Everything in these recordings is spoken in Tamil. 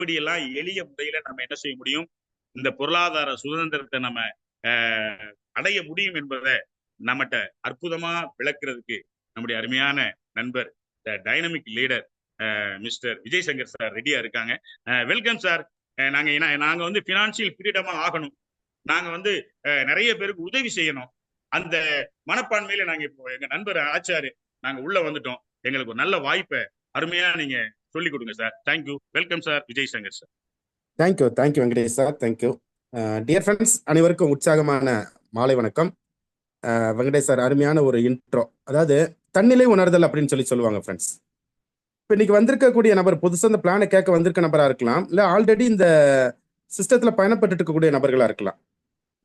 இப்படியெல்லாம் எளிய முறையில நம்ம என்ன செய்ய முடியும், இந்த பொருளாதார சுதந்திரத்தை நம்ம அடைய முடியும் என்பதை நம்மகிட்ட அற்புதமா விளக்குறதுக்கு நம்முடைய அருமையான நண்பர் dynamic leader mister Vijay Shankar sir ரெடியா இருக்காங்க. Welcome sir. நாங்க வந்து பினான்சியல் ஃப்ரீடமா ஆகணும், நாங்க வந்து நிறைய பேருக்கு உதவி செய்யணும், அந்த மனப்பான்மையில நாங்க இப்போ எங்க நண்பர் ஆச்சாரு நாங்க உள்ள வந்துட்டோம். எங்களுக்கு ஒரு நல்ல வாய்ப்பை அருமையா நீங்க சொல்லிக் கொடுங்க sir. Thank you. Welcome sir Vijay Shankar sir. Thank you Venkatesh sir. Thank you. Dear friends, அனைவருக்கும் உற்சாகமான மாலை வணக்கம். வெங்கடேஷ் சார் அருமையான ஒரு இன்ட்ரோ, அதாவது தன்னிலை உணர்தல் அப்படின்னு சொல்லுவாங்க ஃப்ரெண்ட்ஸ். இப்போ இன்னைக்கு வந்திருக்கக்கூடிய நபர் புதுசாக இந்த பிளானை கேட்க வந்திருக்க நபராக இருக்கலாம், இல்லை ஆல்ரெடி இந்த சிஸ்டத்தில் பயணப்பட்டு இருக்கக்கூடிய நபர்களாக இருக்கலாம்.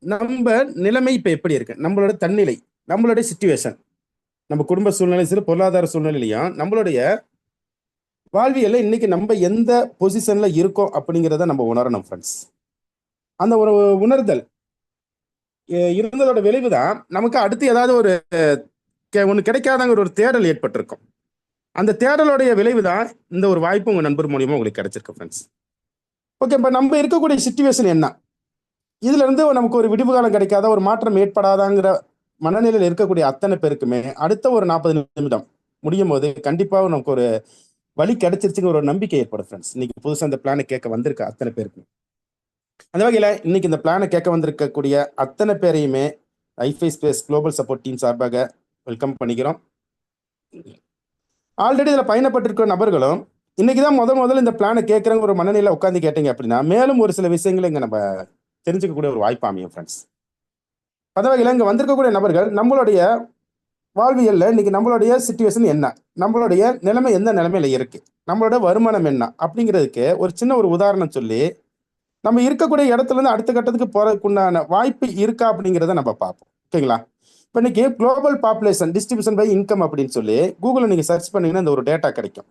நம்ம நிலைமை இப்போ எப்படி இருக்கு, நம்மளோட தன்னிலை, நம்மளுடைய சிச்சுவேஷன், நம்ம குடும்ப சூழ்நிலை சரி, பொருளாதார சூழ்நிலையிலையும் நம்மளுடைய வாழ்வியல்ல இன்னைக்கு நம்ம எந்த பொசிஷன்ல இருக்கோம் அப்படிங்கிறத நம்ம உணரணும் ஃப்ரெண்ட்ஸ். அந்த ஒரு உணர்தல் இருந்ததோட விளைவு தான் நமக்கு அடுத்து ஏதாவது ஒரு ஒன்று கிடைக்காதங்கிற ஒரு தேடல் ஏற்பட்டிருக்கும். அந்த தேடலுடைய விளைவு தான் இந்த ஒரு வாய்ப்பு உங்க நண்பர் மூலியமா உங்களுக்கு கிடைச்சிருக்கு ஃப்ரெண்ட்ஸ். ஓகே, இப்போ நம்ம இருக்கக்கூடிய சிச்சுவேஷன் என்ன, இதுல இருந்து நமக்கு ஒரு விடிவு காலம் கிடைக்காத, ஒரு மாற்றம் ஏற்படாதாங்கிற மனநிலையில் இருக்கக்கூடிய அத்தனை பேருக்குமே அடுத்த ஒரு 40 நிமிடம் முடியும் போது கண்டிப்பாக நமக்கு ஒரு வழி கிடைச்சிருச்சுங்க ஒரு நம்பிக்கை ஏற்படும் ஃப்ரெண்ட்ஸ். இன்னைக்கு புதுசாக அந்த பிளானை கேட்க வந்திருக்க அத்தனை பேருக்கு, அந்த வகையில் இன்னைக்கு இந்த பிளானை கேட்க வந்திருக்கக்கூடிய அத்தனை பேரையுமே ஐஃபை ஸ்பேஸ் குளோபல் சப்போர்ட் டீம் சார்பாக வெல்கம் பண்ணிக்கிறோம். ஆல்ரெடி இதில் பயணப்பட்டிருக்கிற நபர்களும் இன்னைக்கு தான் முதல்ல இந்த பிளானை கேட்குறவங்க ஒரு மனநிலை உட்காந்து கேட்டீங்க அப்படின்னா மேலும் ஒரு சில விஷயங்களை இங்கே நம்ம தெரிஞ்சுக்கக்கூடிய ஒரு வாய்ப்பு அமையும் ஃப்ரெண்ட்ஸ். அந்த வகையில் இங்கே வந்திருக்கக்கூடிய நபர்கள் நம்மளுடைய வாழ்வியல்ல இன்னைக்கு நம்மளுடைய சிச்சுவேஷன் என்ன, நம்மளுடைய நிலைமை எந்த நிலைமையில இருக்கு, நம்மளோட வருமானம் என்ன அப்படிங்கிறதுக்கு ஒரு சின்ன ஒரு உதாரணம் சொல்லி நம்ம இருக்கக்கூடிய இடத்துல இருந்து அடுத்த கட்டத்துக்கு போறதுக்குண்டான வாய்ப்பு இருக்கா அப்படிங்கிறத நம்ம பார்ப்போம். ஓகேங்களா? இப்போ இன்னைக்கு global population distribution by income அப்படின்னு சொல்லி கூகுளில் நீங்க சர்ச் பண்ணீங்கன்னா இந்த ஒரு டேட்டா கிடைக்கும்.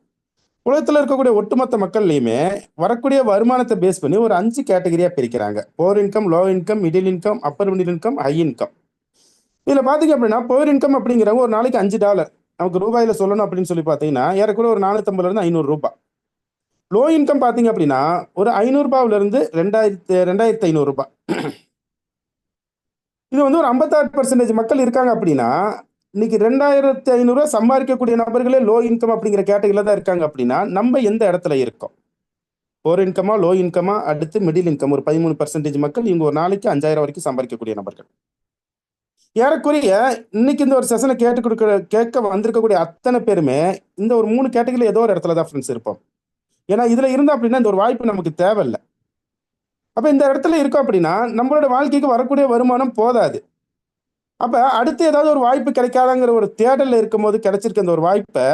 உலகத்தில் இருக்கக்கூடிய ஒட்டுமொத்த மக்கள்லையுமே வரக்கூடிய வருமானத்தை பேஸ் பண்ணி ஒரு 5 கேட்டகரியா பிரிக்கிறாங்க. Poor income, low income, middle income, upper middle income, high income. இதில் பார்த்தீங்க அப்படின்னா போர் இன்கம் அப்படிங்கிறவங்க ஒரு நாளைக்கு $5 நமக்கு ரூபாயில சொல்லணும் அப்படின்னு சொல்லி பார்த்தீங்கன்னா ஏறக்குள்ள ஒரு 450 500 ரூபாய். லோ இன்கம் பார்த்தீங்க அப்படின்னா ஒரு 500 ரூபாயிலிருந்து 2500 ரூபாய். இது வந்து ஒரு 56% மக்கள் இருக்காங்க அப்படின்னா இன்னைக்கு 2500 ரூபாய் சம்பாதிக்கக்கூடிய நபர்களே லோ இன்கம் அப்படிங்கிற கேட்டகரியில தான் இருக்காங்க அப்படின்னா நம்ம எந்த இடத்துல இருக்கோம்? போர் இன்கமா, லோ இன்கமா, அடுத்து மிடில் இன்கம் ஒரு 13% மக்கள் இவங்க ஒரு நாளைக்கு 5000 வரைக்கும் சம்பாதிக்கக்கூடிய நபர்கள். ஏறக்குறைய இன்னைக்கு இந்த ஒரு செஷனை கேட்க வந்திருக்கக்கூடிய அத்தனை பேருமே இந்த ஒரு 3 கேட்டகரியில ஏதோ ஒரு இடத்துல தான் ஃப்ரெண்ட்ஸ் இருப்போம். ஏன்னா இதுல இருந்தா அப்படின்னா இந்த ஒரு வாய்ப்பு நமக்கு தேவையில்லை. அப்ப இந்த இடத்துல இருக்கோம் அப்படின்னா நம்மளோட வாழ்க்கைக்கு வரக்கூடிய வருமானம் போதாது. அப்ப அடுத்து ஏதாவது ஒரு வாய்ப்பு கிடைக்காதாங்கிற ஒரு தேடல்ல இருக்கும்போது கிடைச்சிருக்க இந்த ஒரு வாய்ப்பை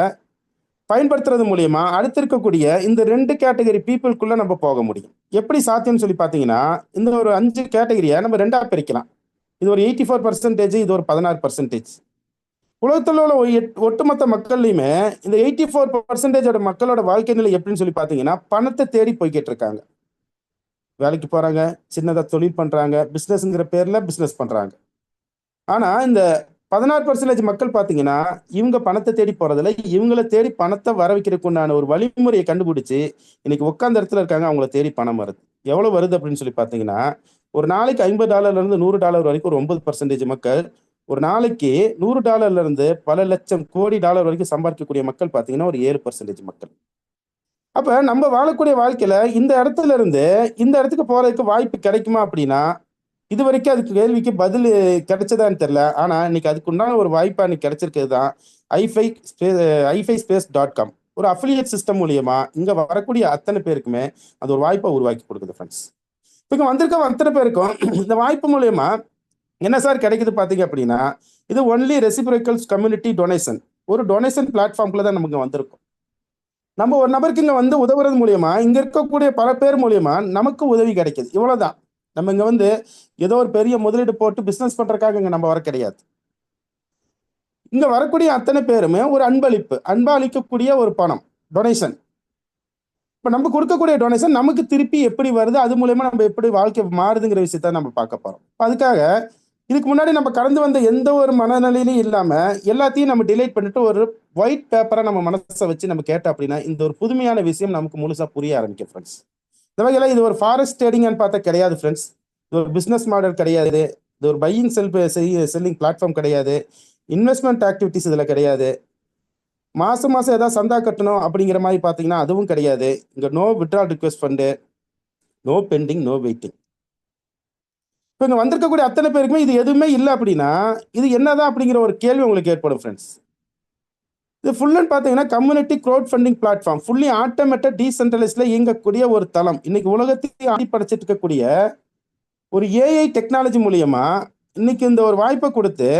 பயன்படுத்துறது மூலியமா அடுத்து இருக்கக்கூடிய இந்த 2 கேட்டகரி பீப்புளுக்குள்ள நம்ம போக முடியும். எப்படி சாத்தியம்னு சொல்லி பாத்தீங்கன்னா இந்த ஒரு 5 கேட்டகரியை நம்ம 2ஆ பிரிக்கலாம். இது ஒரு 84%, இது ஒரு 16%. உலகத்தில் உள்ள ஒட்டுமொத்த மக்கள்லையுமே இந்த 84% மக்களோட வாழ்க்கை நிலை எப்படின்னு சொல்லி பார்த்தீங்கன்னா பணத்தை தேடி போய்கிட்டு இருக்காங்க. வேலைக்கு போறாங்க, சின்னதாக தொழில் பண்றாங்க, பிஸ்னஸ்ங்கிற பேர்ல பிஸ்னஸ் பண்றாங்க. ஆனா இந்த 16% மக்கள் பார்த்தீங்கன்னா இவங்க பணத்தை தேடி போறதில்ல, இவங்களை தேடி பணத்தை வர வைக்கிறதுக்கு உண்டான ஒரு வழிமுறையை கண்டுபிடிச்சு இன்னைக்கு உட்கார்ந்த இடத்துல இருக்காங்க. அவங்கள தேடி பணம் வருது. எவ்வளவு வருது அப்படின்னு சொல்லி பார்த்தீங்கன்னா ஒரு நாளைக்கு $50 $100 வரைக்கும் ஒரு 9% மக்கள், ஒரு நாளைக்கு $100 பல லட்சம் கோடி டாலர் வரைக்கும் சம்பாதிக்கக்கூடிய மக்கள் பார்த்தீங்கன்னா ஒரு 7% மக்கள். அப்ப நம்ம வாழக்கூடிய வாழ்க்கையில இந்த இடத்துல இருந்து இந்த இடத்துக்கு போறதுக்கு வாய்ப்பு கிடைக்குமா அப்படின்னா இது வரைக்கும் அதுக்கு கேள்விக்கு பதில் கிடைச்சதான்னு தெரியல. ஆனா இன்னைக்கு அதுக்கு உண்டான ஒரு வாய்ப்பா இன்னைக்கு கிடைச்சிருக்கிறது தான் ifispace.com ஒரு அஃபிலியேட் சிஸ்டம் மூலியமா இங்க வரக்கூடிய அத்தனை பேருக்குமே அது ஒரு வாய்ப்பை உருவாக்கி கொடுக்குது ஃப்ரெண்ட்ஸ். இப்போ வந்திருக்க அத்தனை பேருக்கும் இந்த வாய்ப்பு மூலயமா என்ன சார் கிடைக்குது பார்த்தீங்க அப்படின்னா இது ஒன்லி ரெசிப்ரோக்கல்ஸ் கம்யூனிட்டி டொனேஷன், ஒரு டொனேஷன் பிளாட்ஃபார்ம்ல தான் நமக்கு வந்திருக்கும். நம்ம ஒரு நபருக்கு இங்க வந்து உதவுறது மூலியமா இங்க இருக்கக்கூடிய பல பேர் மூலியமா நமக்கு உதவி கிடைக்குது. இவ்வளவுதான். நம்ம இங்க ஏதோ ஒரு பெரிய முதலீடு போட்டு பிசினஸ் பண்றதுக்காக இங்க நம்ம வர கிடையாது. இங்க வரக்கூடிய அத்தனை பேருமே ஒரு அன்பளிக்கக்கூடிய ஒரு பணம் டொனேஷன். இப்போ நம்ம கொடுக்கக்கூடிய டொனேஷன் நமக்கு திருப்பி எப்படி வருது, அது மூலயமா நம்ம எப்படி வாழ்க்கை மாறுதுங்கிற விஷயத்த நம்ம பார்க்க போறோம். அதுக்காக இதுக்கு முன்னாடி நம்ம கடந்து வந்த எந்த ஒரு மனநிலையிலும் இல்லாம எல்லாத்தையும் நம்ம டிலைட் பண்ணிட்டு ஒரு ஒயிட் பேப்பரை நம்ம மனசை வச்சு நம்ம கேட்டோம் அப்படின்னா இந்த ஒரு புதுமையான விஷயம் நமக்கு முழுசா புரிய ஆரம்பிக்கும் ஃப்ரெண்ட்ஸ். இந்த வகையில இது ஒரு ஃபாரஸ்ட் ட்ரேடிங்னு பார்த்தா கிடையாது ஃப்ரெண்ட்ஸ். இது ஒரு பிசினஸ் மாடல் கிடையாது. இது ஒரு பையிங் செல்லிங் பிளாட்ஃபார்ம் கிடையாது. இன்வெஸ்ட்மெண்ட் ஆக்டிவிட்டிஸ் இதுல கிடையாது. மாசம் மாசம் ஏதாவது சந்தா கட்டணும் அப்படிங்கிற மாதிரி பார்த்தீங்கன்னா அதுவும் கிடையாது. இங்க no withdrawal request fund, no pending, no waiting. இப்போ இங்க வந்திருக்கக்கூடிய அத்தனை பேருக்குமே இது எதுவுமே இல்லை அப்படின்னா இது என்னதான் அப்படிங்கிற ஒரு கேள்வி உங்களுக்கு ஏற்படும் ஃப்ரெண்ட்ஸ். இது ஃபுல் அண்ட் பார்த்தீங்கன்னா community crowd funding platform, fully automated டீசென்ட்ரலைஸ்ல இயங்கக்கூடிய ஒரு தளம். இன்னைக்கு உலகத்தையே ஆடி படைச்சிட்டு இருக்கக்கூடிய ஒரு ஏஐ டெக்னாலஜி மூலியமா இன்னைக்கு இந்த ஒரு வாய்ப்பை கொடுத்து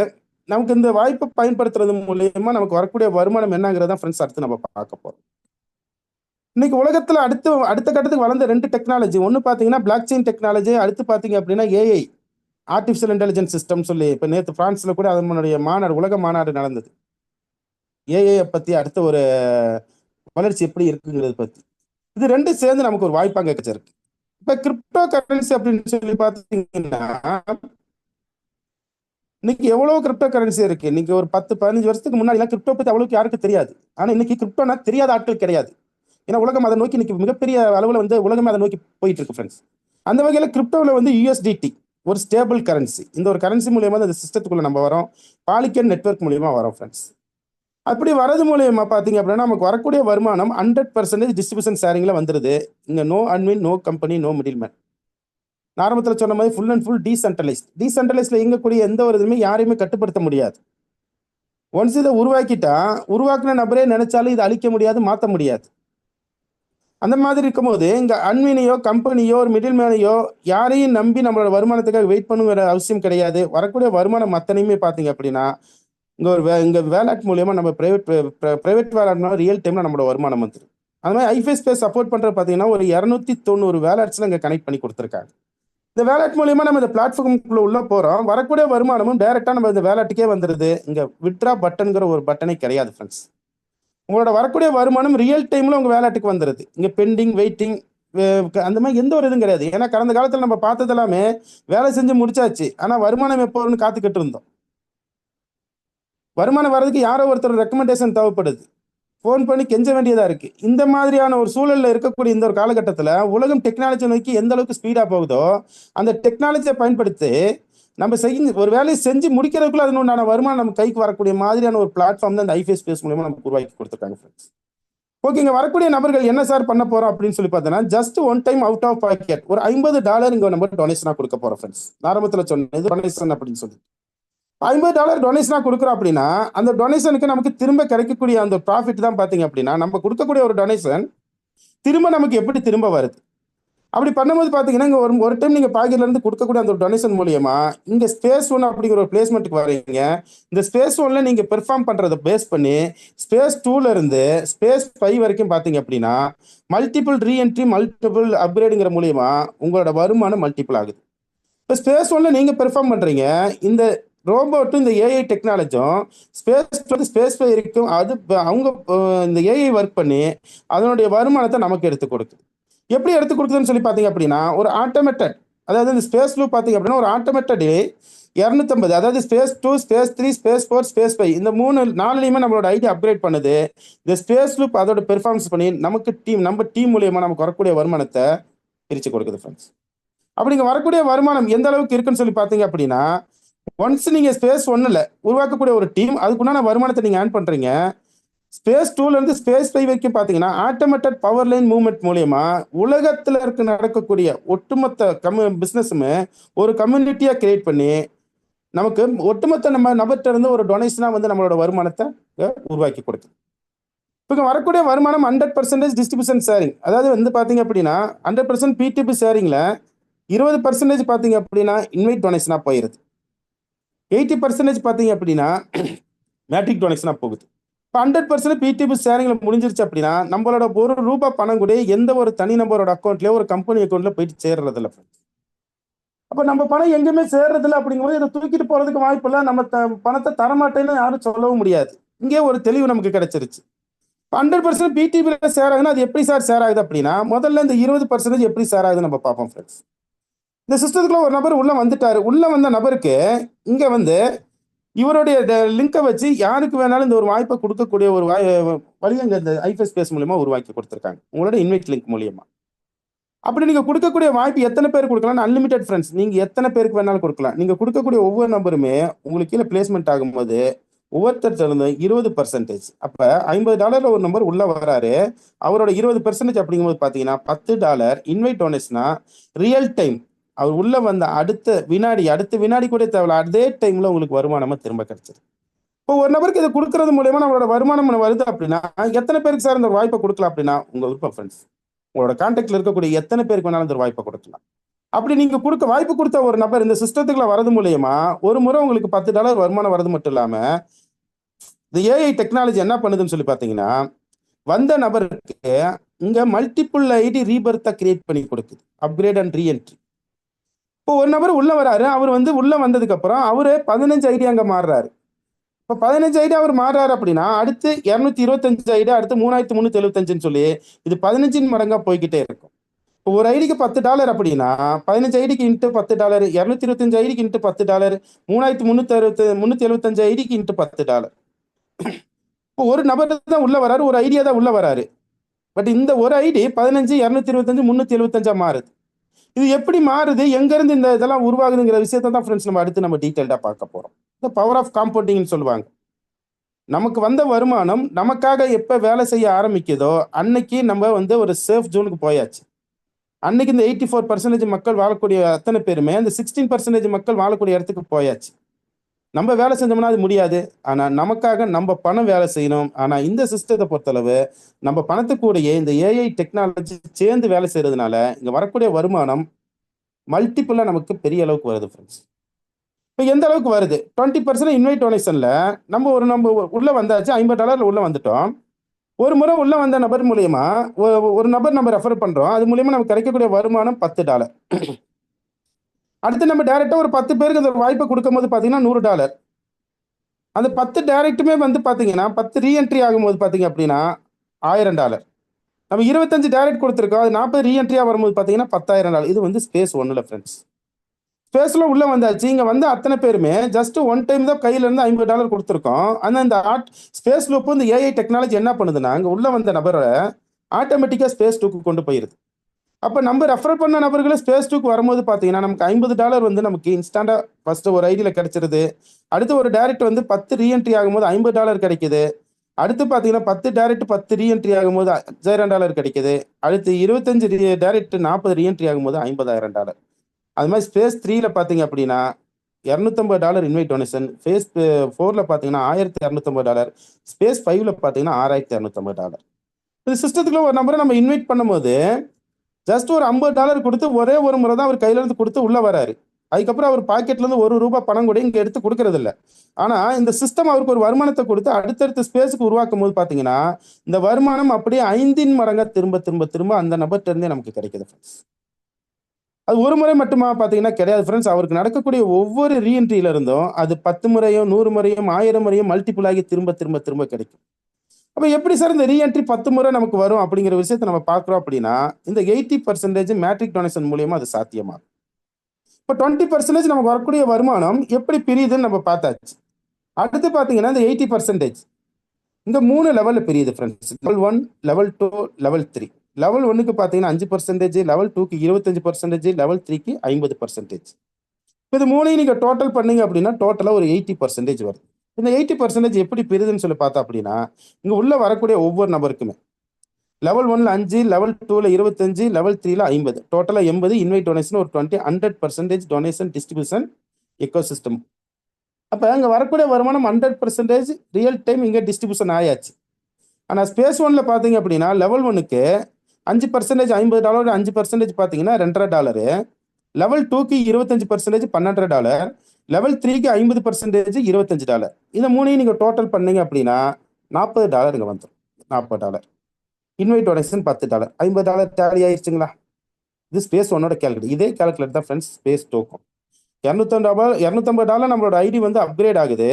நமக்கு இந்த வாய்ப்பை பயன்படுத்துறது மூலியமா நமக்கு வரக்கூடிய வருமானம் என்னங்கிறத ஃப்ரெண்ட்ஸ் அடுத்து நம்ம பார்க்க போறோம். இன்னைக்கு உலகத்துல அடுத்த கட்டத்துக்கு வளர்ந்த 2 டெக்னாலஜி, ஒன்னு பாத்தீங்கன்னா பிளாக் செயின் டெக்னாலஜி, அடுத்து பாத்தீங்க அப்படின்னா ஏஐ, ஆர்டிபிஷியல் இன்டெலிஜென்ஸ் சிஸ்டம் சொல்லி இப்ப நேற்று பிரான்ஸ்ல கூட அதனுடைய மாநாடு, உலக மாநாடு நடந்தது. ஏஐ பத்தி அடுத்த ஒரு வளர்ச்சி எப்படி இருக்குங்கிறது பத்தி. இது 2 சேர்ந்து நமக்கு ஒரு வாய்ப்பாக கிடைச்சிருக்கு. இப்ப கிரிப்டோ கரன்சி அப்படின்னு சொல்லி பாத்தீங்கன்னா இன்னைக்கு எவ்வளவு கிரிப்டோ கரன்சி இருக்கு. இன்னைக்கு ஒரு 10-15 வருஷத்துக்கு முன்னாடி எல்லாம் கிரிப்டோ பத்தி அவ்வளவுக்கு யாருக்கும் தெரியாது. ஆனா இன்னைக்கு கிரிப்டோனா தெரியாத ஆட்கள் கிடையாது. ஏன்னா உலகம் அதை நோக்கி இன்னைக்கு மிகப்பெரிய அளவுல உலகமே அதை நோக்கி போயிட்டு இருக்கு ஃப்ரெண்ட்ஸ். அந்த வகையில கிரிப்டோவில் யூஎஸ்டிடி ஒரு ஸ்டேபிள் கரன்சி. இந்த ஒரு கரன்சி மூலியமா அந்த சிஸ்டத்துக்குள்ள நம்ம வரோம். பாலிகன் நெட்வொர்க் மூலியமா வரோம் ஃப்ரெண்ட்ஸ். அப்படி வரது மூலியமா பாத்தீங்க அப்படின்னா நமக்கு வரக்கூடிய வருமானம் 100% டிஸ்ட்ரிபியூஷன் ஷேரிங்ல வந்துருது. இங்க no admin, no company, no middle man. ஆரம்பத்தில் சொன்ன மாதிரி ஃபுல் அண்ட் ஃபுல் டீசென்ட்ரலைஸ்ல இயங்கக்கூடிய எந்த ஒரு இதுவுமே யாரையுமே கட்டுப்படுத்த முடியாது. ஒன்ஸ் இதை உருவாக்கின நபரே நினைச்சாலும் இதை அழிக்க முடியாது, மாற்ற முடியாது. அந்த மாதிரி இருக்கும்போது இங்க அட்மினையோ கம்பெனியோ ஒரு மிடில் மேனையோ யாரையும் நம்பி நம்மளோட வருமானத்துக்காக வெயிட் பண்ணுங்கிற அவசியம் கிடையாது. வரக்கூடிய வருமானம் அத்தனையுமே பாத்தீங்க அப்படின்னா இங்க வேலட் மூலியமா நம்ம பிரைவேட் வேலட்னா ரியல் டைம்ல நம்மளோட வருமானம் வந்துடும். அது மாதிரி ஐஃபேஸ் பே சப்போர்ட் பண்ற பாத்தீங்கன்னா ஒரு 290 வேலட்ஸ்ல இங்க கனெக்ட் பண்ணி கொடுத்துருக்காங்க. இந்த வேலட் மூலியமா நம்ம இந்த பிளாட்ஃபார்முக்குள்ள உள்ள போறோம். வரக்கூடிய வருமானமும் டைரக்டா நம்ம இந்த வேலட்டுக்கே வந்துருது. இங்க வித்ட்ரா பட்டன்கிற ஒரு பட்டனே கிடையாது ஃப்ரெண்ட்ஸ். உங்களோட வரக்கூடிய வருமானம் ரியல் டைம்ல உங்க வேலட்டுக்கு வந்துருது. இங்க பெண்டிங், வெயிட்டிங் அந்த மாதிரி எந்த ஒரு இதுவும் கிடையாது. ஏன்னா கடந்த காலத்துல நம்ம பார்த்தது எல்லாமே வேலை செஞ்சு முடிச்சாச்சு, ஆனா வருமானம் எப்போ வரும்னு காத்துக்கிட்டு இருந்தோம். வருமானம் வர்றதுக்கு யாரோ ஒருத்தர் ரெக்கமெண்டேஷன் தேவைப்படுது, ஃபோன் பண்ணி கெஞ்ச வேண்டியதா இருக்கு. இந்த மாதிரியான ஒரு சூழல்ல இருக்கக்கூடிய இந்த ஒரு காலகட்டத்தில் உலகம் டெக்னாலஜி நோக்கி எந்த அளவுக்கு ஸ்பீடா போகுதோ அந்த டெக்னாலஜியை பயன்படுத்தி நம்ம ஒரு வேலையை செஞ்சு முடிக்கிறதுக்குள்ள அதனுண்டான வருமானம் நம்ம கைக்கு வரக்கூடிய மாதிரியான ஒரு பிளாட்ஃபார்ம் தான் இந்த ஐஃபேஸ் பேஸ் மூலமா நமக்கு உருவாக்கி கொடுத்துருக்காங்க ஃப்ரெண்ட்ஸ். ஓகே, இங்க வரக்கூடிய நபர்கள் என்ன சார் பண்ண போறோம் அப்படின்னு சொல்லி பார்த்தோன்னா just one time out of pocket ஒரு $50 இங்க நம்ம டொனேஷனா கொடுக்க போறோம் ஃப்ரெண்ட்ஸ். ஆரம்பத்தில் சொன்னது டொனேஷன் அப்படின்னு சொல்லி $50 டொனேஷனா கொடுக்குறோம் அப்படின்னா அந்த டொனேஷனுக்கு நமக்கு திரும்ப கிடைக்கக்கூடிய அந்த ப்ராஃபிட் தான் பாத்தீங்க அப்படின்னா நம்ம கொடுக்கக்கூடிய ஒரு டொனேஷன் திரும்ப நமக்கு எப்படி திரும்ப வருது. அப்படி பண்ணும்போது பாத்தீங்கன்னா இங்க ஒரு டைம் நீங்க பாக்கெட்ல இருந்து கொடுக்கக்கூடிய அந்த டொனேஷன் மூலியமா இங்க ஸ்பேஸ் ஒன் அப்படிங்கிற ஒரு பிளேஸ்மெண்ட்டுக்கு வரீங்க. இந்த ஸ்பேஸ் ஒன்ல நீங்க பெர்ஃபார்ம் பண்றதை பேஸ் பண்ணி ஸ்பேஸ் 2ல இருந்து ஸ்பேஸ் 5 வரைக்கும் பாத்தீங்க அப்படின்னா மல்டிபிள் ரீஎன்ட்ரி, மல்டிபிள் அப்கிரேடுங்கிற மூலியமா உங்களோட வருமானம் மல்டிபிள் ஆகுது. இப்போ ஸ்பேஸ் ஒன்ல நீங்க பெர்ஃபார்ம் பண்றீங்க. இந்த ரோபோட்டும் இந்த ஏஐ டெக்னாலஜியும் ஸ்பேஸ் இருக்கும். அது அவங்க இந்த ஏஐ ஒர்க் பண்ணி அதனுடைய வருமானத்தை நமக்கு எடுத்து கொடுக்குது. எப்படி எடுத்து கொடுக்குதுன்னு சொல்லி பார்த்தீங்க அப்படின்னா ஒரு ஆட்டோமேட்டட், அதாவது இந்த ஸ்பேஸ் லூப் பார்த்தீங்க அப்படின்னா ஒரு ஆட்டோமேட்டட் 250, அதாவது ஸ்பேஸ் 2, ஸ்பேஸ் 3, ஸ்பேஸ் 4, ஸ்பேஸ் 5 இந்த 4லையுமே நம்மளோட ஐடி அப்கிரேட் பண்ணுது. இந்த ஸ்பேஸ் லூப் அதோட பெர்ஃபார்மன்ஸ் பண்ணி நம்ம டீம் மூலியமா நமக்கு வரக்கூடிய வருமானத்தை பிரித்து கொடுக்குது ஃப்ரெண்ட்ஸ். அப்படிங்க வரக்கூடிய வருமானம் எந்த அளவுக்கு இருக்குன்னு சொல்லி பார்த்தீங்க அப்படின்னா ஒன்ஸ் நீங்க ஸ்பேஸ் 1ல உருவாக்கக்கூடிய ஒரு டீம் அதுக்குண்டான வருமானத்தை நீங்க ஏர்ன் பண்றீங்க. ஸ்பேஸ் 2ல இருந்து ஸ்பேஸ் 5 வரைக்கும் பாத்தீங்கன்னா ஆட்டோமேட்டட் பவர் லைன் மூவ்மெண்ட் மூலியமா உலகத்துல நடக்கக்கூடிய ஒட்டுமொத்த பிசினஸுமே ஒரு கம்யூனிட்டியா கிரியேட் பண்ணி நமக்கு ஒட்டுமொத்த நம்ம நபர்கிட்ட இருந்து ஒரு டொனேஷனா நம்மளோட வருமானத்தை உருவாக்கி கொடுக்குது. இப்போ வரக்கூடிய வருமானம் 100% டிஸ்ட்ரிபியூஷன் ஷேரிங், அதாவது பாத்தீங்க அப்படின்னா 100% பிடிபி ஷேரிங்ல 20% பாத்தீங்க அப்படின்னா இன்வைட் டொனேஷனா போயிருது. 80% பாத்தீங்க அப்படின்னா மேட்ரிக் டொனேஷனா போகுது. இப்போ 100% பிடிபி ஷேரிங்ல முடிஞ்சிருச்சு அப்படின்னா நம்மளோட ₹1 பணம் கூட எந்த ஒரு தனி நபரோட அக்கௌண்ட்லயோ ஒரு கம்பெனி அக்கௌண்ட்ல போயிட்டு சேர்றது இல்லை. அப்ப நம்ம பணம் எங்கேயுமே சேர்றது இல்லை. அப்படிங்கும்போது இதை தூக்கிட்டு போறதுக்கு வாய்ப்பு இல்லை. நம்ம பணத்தை தரமாட்டேன்னு யாரும் சொல்லவும் முடியாது. இங்கே ஒரு தெளிவு நமக்கு கிடைச்சிருச்சு. 100% பிடிபில ஷேர் ஆகுதுன்னா அது எப்படி சார் ஷேர் ஆகுது அப்படின்னா முதல்ல இந்த 20% எப்படி ஷேர் ஆகுதுன்னு நம்ம பார்ப்போம் ஃப்ரெண்ட்ஸ். இந்த சிஸ்டத்துக்குள்ள ஒரு நபர் உள்ள வந்துட்டாரு. உள்ள வந்த நபருக்கு இங்க இவருடைய லிங்கை வச்சு யாருக்கு வேணாலும் இந்த ஒரு வாய்ப்பை கொடுக்கக்கூடிய ஒரு வழியை இந்த ஐஃபேஸ் பேஸ் மூலியமா உருவாக்கி கொடுத்துருக்காங்க உங்களோட இன்வைட் லிங்க் மூலியமா. அப்படி நீங்க கொடுக்கக்கூடிய வாய்ப்பு எத்தனை பேர் கொடுக்கலாம்? Unlimited friends. நீங்க எத்தனை பேருக்கு வேணாலும் கொடுக்கலாம். நீங்க கொடுக்கக்கூடிய ஒவ்வொரு நம்பருமே உங்களுக்கு கீழே பிளேஸ்மெண்ட் ஆகும்போது ஒவ்வொருத்தர் இருந்து 20%. அப்ப $50 ஒரு நம்பர் உள்ள வராரு. அவரோட 20% அப்படிங்கும்போது பாத்தீங்கன்னா $10 இன்வைட் டோனேஷனா ரியல் டைம். அவர் உள்ள வந்த அடுத்த வினாடி கூட தேவையில்ல. அதே டைம்ல உங்களுக்கு வருமானமா திரும்ப கிடைச்சது. இப்போ ஒரு நபருக்கு இதை கொடுக்கறது மூலயமா நம்மளோட வருமானம் வருது அப்படின்னா எத்தனை பேருக்கு சார் இந்த வாய்ப்பை கொடுக்கலாம் அப்படின்னா உங்க விருப்பம் ஃப்ரெண்ட்ஸ். உங்களோட கான்டாக்ட்ல இருக்கக்கூடிய எத்தனை பேருக்கு வேணாலும் இந்த வாய்ப்பை கொடுக்கலாம். அப்படி நீங்க வாய்ப்பு கொடுத்த ஒரு நபர் இந்த சிஸ்டத்துக்குள்ள வரது மூலியமா ஒரு முறை உங்களுக்கு $10 வருமானம் வரது மட்டும் இல்லாம இந்த ஏஐ டெக்னாலஜி என்ன பண்ணுதுன்னு சொல்லி பாத்தீங்கன்னா வந்த நபருக்கு இங்க மல்டிபிள் ஐடி ரீபர்த்தை கிரியேட் பண்ணி கொடுக்குது. Upgrade and reentry. இப்போ ஒரு நபர் உள்ள வராரு. அவர் உள்ள வந்ததுக்கு அப்புறம் அவரு 15 ஐடி அங்க மாறுறாரு. இப்போ 15 ஐடி அவர் மாறுறாரு அப்படின்னா அடுத்து 225 ஐடி, அடுத்து 3375 சொல்லி இது 15 மடங்கா போய்கிட்டே இருக்கும். இப்போ ஒரு ஐடிக்கு $10 அப்படின்னா 15 ஐடிக்கு இன்ட்டு $10, 225 ஐடிக்கு இன்ட்டு $10, 375 ஐடிக்கு இன்ட்டு $10. இப்போ ஒரு நபர் தான் உள்ள வராரு, ஒரு ஐடியா தான் உள்ள வராரு. பட் இந்த ஒரு ஐடி 15, 225, 375 மாறுது. இது எப்படி மாறுது, எங்க இருந்து இந்த இதெல்லாம் உருவாகுதுங்கிற விஷயத்தை தான் ஃப்ரெண்ட்ஸ் நம்ம அடுத்து நம்ம டீட்டெயில்டா பார்க்க போறோம். இந்த பவர் ஆஃப் காம்பவுண்டிங்னு சொல்லுவாங்க. நமக்கு வந்த வருமானம் நமக்காக எப்ப வேலை செய்ய ஆரம்பிக்குதோ அன்னைக்கு நம்ம ஒரு சேஃப் ஜோனுக்கு போயாச்சு. அன்னைக்கு இந்த 84% மக்கள் வாழக்கூடிய அத்தனை பேருமே அந்த 16% மக்கள் வாழக்கூடிய இடத்துக்கு போயாச்சு. நம்ம வேலை செஞ்சோம்னா அது முடியாது. ஆனா நமக்காக நம்ம பணம் வேலை செய்யணும். ஆனா இந்த சிஸ்டத்தை பொறுத்தளவு நம்ம பணத்துக்கூடயே இந்த ஏஐ டெக்னாலஜி சேர்ந்து வேலை செய்யறதுனால இங்க வரக்கூடிய வருமானம் மல்டிபிளா நமக்கு பெரிய அளவுக்கு வருது ஃப்ரெண்ட்ஸ். இப்போ எந்த அளவுக்கு வருது? 20% இன்வைட் டொனேஷன்ல நம்ம உள்ள வந்தாச்சு. $50 உள்ள வந்துட்டோம். ஒரு முறை உள்ள வந்த நபர் மூலியமா ஒரு நபர் நம்ம ரெஃபர் பண்றோம். அது மூலியமா நமக்கு கிடைக்கக்கூடிய வருமானம் $10. அடுத்து நம்ம டைரக்டா ஒரு 10 பேருக்கு அந்த வாய்ப்பை கொடுக்கும் போது பாத்தீங்கன்னா $100. அந்த 10 டைரக்டுமே பாத்தீங்கன்னா 10 ரீஎன்ட்ரி ஆகும்போது பாத்தீங்க அப்படின்னா $1000. நம்ம 25 டைரக்ட் கொடுத்துருக்கோம். அது 40 ரீஎன்ட்ரியா வரும்போது பாத்தீங்கன்னா $10,000. இது ஸ்பேஸ் 1ல ஃப்ரெண்ட்ஸ். ஸ்பேஸ்ல உள்ள வந்தாச்சு. இங்க அத்தனை பேருமே ஜஸ்ட் ஒன் டைம் தான் கையில இருந்து $50 கொடுத்துருக்கோம். ஆனா இந்த ஸ்பேஸ் லூப் இந்த ஏஐ டெக்னாலஜி என்ன பண்ணுதுன்னா அங்க உள்ள வந்த நபரை ஆட்டோமேட்டிக்கா ஸ்பேஸ் 2க்கு கொண்டு போயிருது. அப்ப நம்ம ரெஃபர் பண்ண நபர்களை ஸ்பேஸ் 2க்கு வரும்போது பாத்தீங்கன்னா நமக்கு $50 நமக்கு இன்ஸ்டன்டா ஃபர்ஸ்ட் ஒரு ஐடியில கிடைச்சிருது. அடுத்து ஒரு டைரக்ட் 10 ரீஎன்ட்ரி ஆகும்போது $50 கிடைக்குது. அடுத்து பாத்தீங்கன்னா 10 டைரக்ட் 10 ரீஎன்ட்ரி ஆகும்போது $1000 கிடைக்குது. அடுத்து 25 டைரக்ட் 40 ரீஎன்ட்ரி ஆகும்போது $50,000. அது மாதிரி ஸ்பேஸ் 3ல பாத்தீங்க அப்படின்னா $250 இன்வைட் டொனேஷன். ஸ்பேஸ் 4ல பாத்தீங்கன்னா $1250. ஸ்பேஸ் 5ல பாத்தீங்கன்னா $6250. இந்த சிஸ்டத்துக்குள்ள ஒரு நம்பரை நம்ம இன்வைட் பண்ணும்போது ஜஸ்ட் ஒரு $50 கொடுத்து ஒரே ஒரு முறை தான் அவர் கையில இருந்து கொடுத்து உள்ள வராரு. அதுக்கப்புறம் அவர் பாக்கெட்ல இருந்து ₹1 பணம் கூட இங்க எடுத்து கொடுக்கறது இல்லை. ஆனா இந்த சிஸ்டம் அவருக்கு ஒரு வருமானத்தை கொடுத்து அடுத்தடுத்த ஸ்பேஸுக்கு உருவாக்கும் போது பாத்தீங்கன்னா இந்த வருமானம் அப்படியே 5 மடங்கா திரும்ப திரும்ப திரும்ப அந்த நபர்கிட்ட இருந்தே நமக்கு கிடைக்குது ஃப்ரெண்ட்ஸ். அது ஒரு முறை மட்டுமா பாத்தீங்கன்னா கிடையாது ஃப்ரெண்ட்ஸ். அவருக்கு நடக்கக்கூடிய ஒவ்வொரு ரீஎன்ட்ரியில இருந்தும் அது 10 முறையும் 100 முறையும் 1000 முறையும் மல்டிபிள் ஆகி திரும்ப திரும்ப திரும்ப கிடைக்கும். அப்ப எப்படி சார் இந்த ரீஎன்ட்ரி 10 முறை நமக்கு வரும் அப்படிங்கிற விஷயத்தை நம்ம பாக்குறோம் அப்படின்னா இந்த 80% மேட்ரிக் டொனேஷன் மூலியமா அது சாத்தியமாகும். இப்போ 20% நமக்கு வரக்கூடிய வருமானம் எப்படி பிரியுதுன்னு நம்ம பார்த்தாச்சு. அடுத்து பாத்தீங்கன்னா இந்த 80% இந்த 3 லெவல்ல பிரியுது friends. Level 1, level 2, level 3. Level 1க்கு பாத்தீங்கன்னா 5%, லெவல் 2க்கு 25%, லெவல் 3க்கு 50%. இது மூணையும் நீங்க டோட்டல் பண்ணீங்க அப்படின்னா டோட்டலா ஒரு 80% வருது. இந்த 80% எப்படி பிரிதுன்னு சொல்லி பார்த்தா அப்படின்னா இங்க உள்ள வரக்கூடிய ஒவ்வொரு நபருக்குமே லெவல் 1ல 5, லெவல் 2ல 25, லெவல் 3ல 50, டோட்டலா 80 இன்வைட் டொனேஷன் ஒரு 100% டொனேஷன் டிஸ்ட்ரிபியூஷன் எக்கோசிஸ்டம். அப்ப அங்க வரக்கூடிய வருமானம் 100% ரியல் டைம் இங்க டிஸ்ட்ரிபியூஷன் ஆயாச்சு. ஆனா ஸ்பேஸ் 1ல பாத்தீங்க அப்படின்னா லெவல் 1க்கு 5% $50, 5% பாத்தீங்கன்னா $2.50. லெவல் 2க்கு 25% $1,200, லெவல் 3க்கு 50% $25. இந்த மூணையும் நீங்க டோட்டல் பண்ணீங்க அப்படின்னா $40 இங்க வந்துடும். $40 இன்வைட் டொனேஷன் $10, $50 டேலி ஆயிடுச்சுங்களா? இது ஸ்பேஸ் 1ஓட கேல்குலேட். இதே கேல்குலேட் தான் ஃப்ரெண்ட்ஸ் ஸ்பேஸ் 2க்கும். $250 நம்மளோட ஐடி அப்கிரேட் ஆகுது.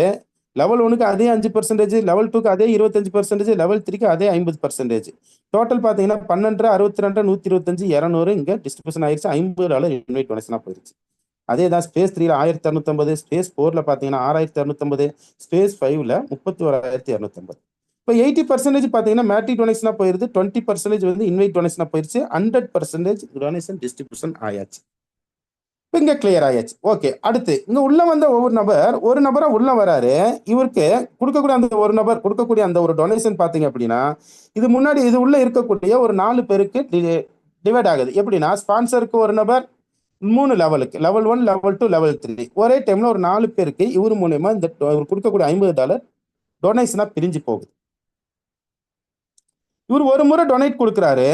லெவல் 1க்கு அதே 5%, லெவல் 2க்கு அதே 25%, லெவல் 3க்கு அதே 50%. டோட்டல் பாத்தீங்கன்னா 12, 62, 125, 200 இங்க டிஸ்ட்ரிபியூஷன் ஆயிடுச்சு. $50 இன்வைட் டொனேஷனா போயிருச்சு. அதே தான் ஸ்பேஸ் 3ல 1650, ஸ்பேஸ் 4ல பாத்தீங்கன்னா 6250, ஸ்பேஸ் 5ல 31250. இப்போ 80% பார்த்தீங்கன்னா மேட்ரிக் டொனேஷனாக போயிருது, 20% வந்து இன்வைட் டொனேஷனாக போயிருச்சு, 100% டொனேஷன் டிஸ்ட்ரிபியூஷன் ஆயாச்சு. இப்போ இங்கே கிளியர் ஆயாச்சு. ஓகே, அடுத்து இங்கே உள்ள வந்த ஒவ்வொரு நபர் ஒரு நபராக உள்ள வராரு. இவருக்கு கொடுக்கக்கூடிய அந்த ஒரு நபர் கொடுக்கக்கூடிய அந்த ஒரு டொனேஷன் பார்த்தீங்க அப்படின்னா இது முன்னாடி இது உள்ள இருக்கக்கூடிய ஒரு 4 பேருக்கு டிவைட் ஆகுது. எப்படின்னா ஸ்பான்சருக்கு ஒரு நபர் 3 லெவலுக்கு, லெவல் 1, லெவல் 2, லெவல் 3 ஒரே டைம்ல ஒரு 4 பேருக்கு இவர் மூலயமா இந்த இவர் கொடுக்கக்கூடிய $50 டொனேஷனா பிரிஞ்சு போகுது. இவர் ஒரு முறை டொனேட் கொடுக்குறாரு,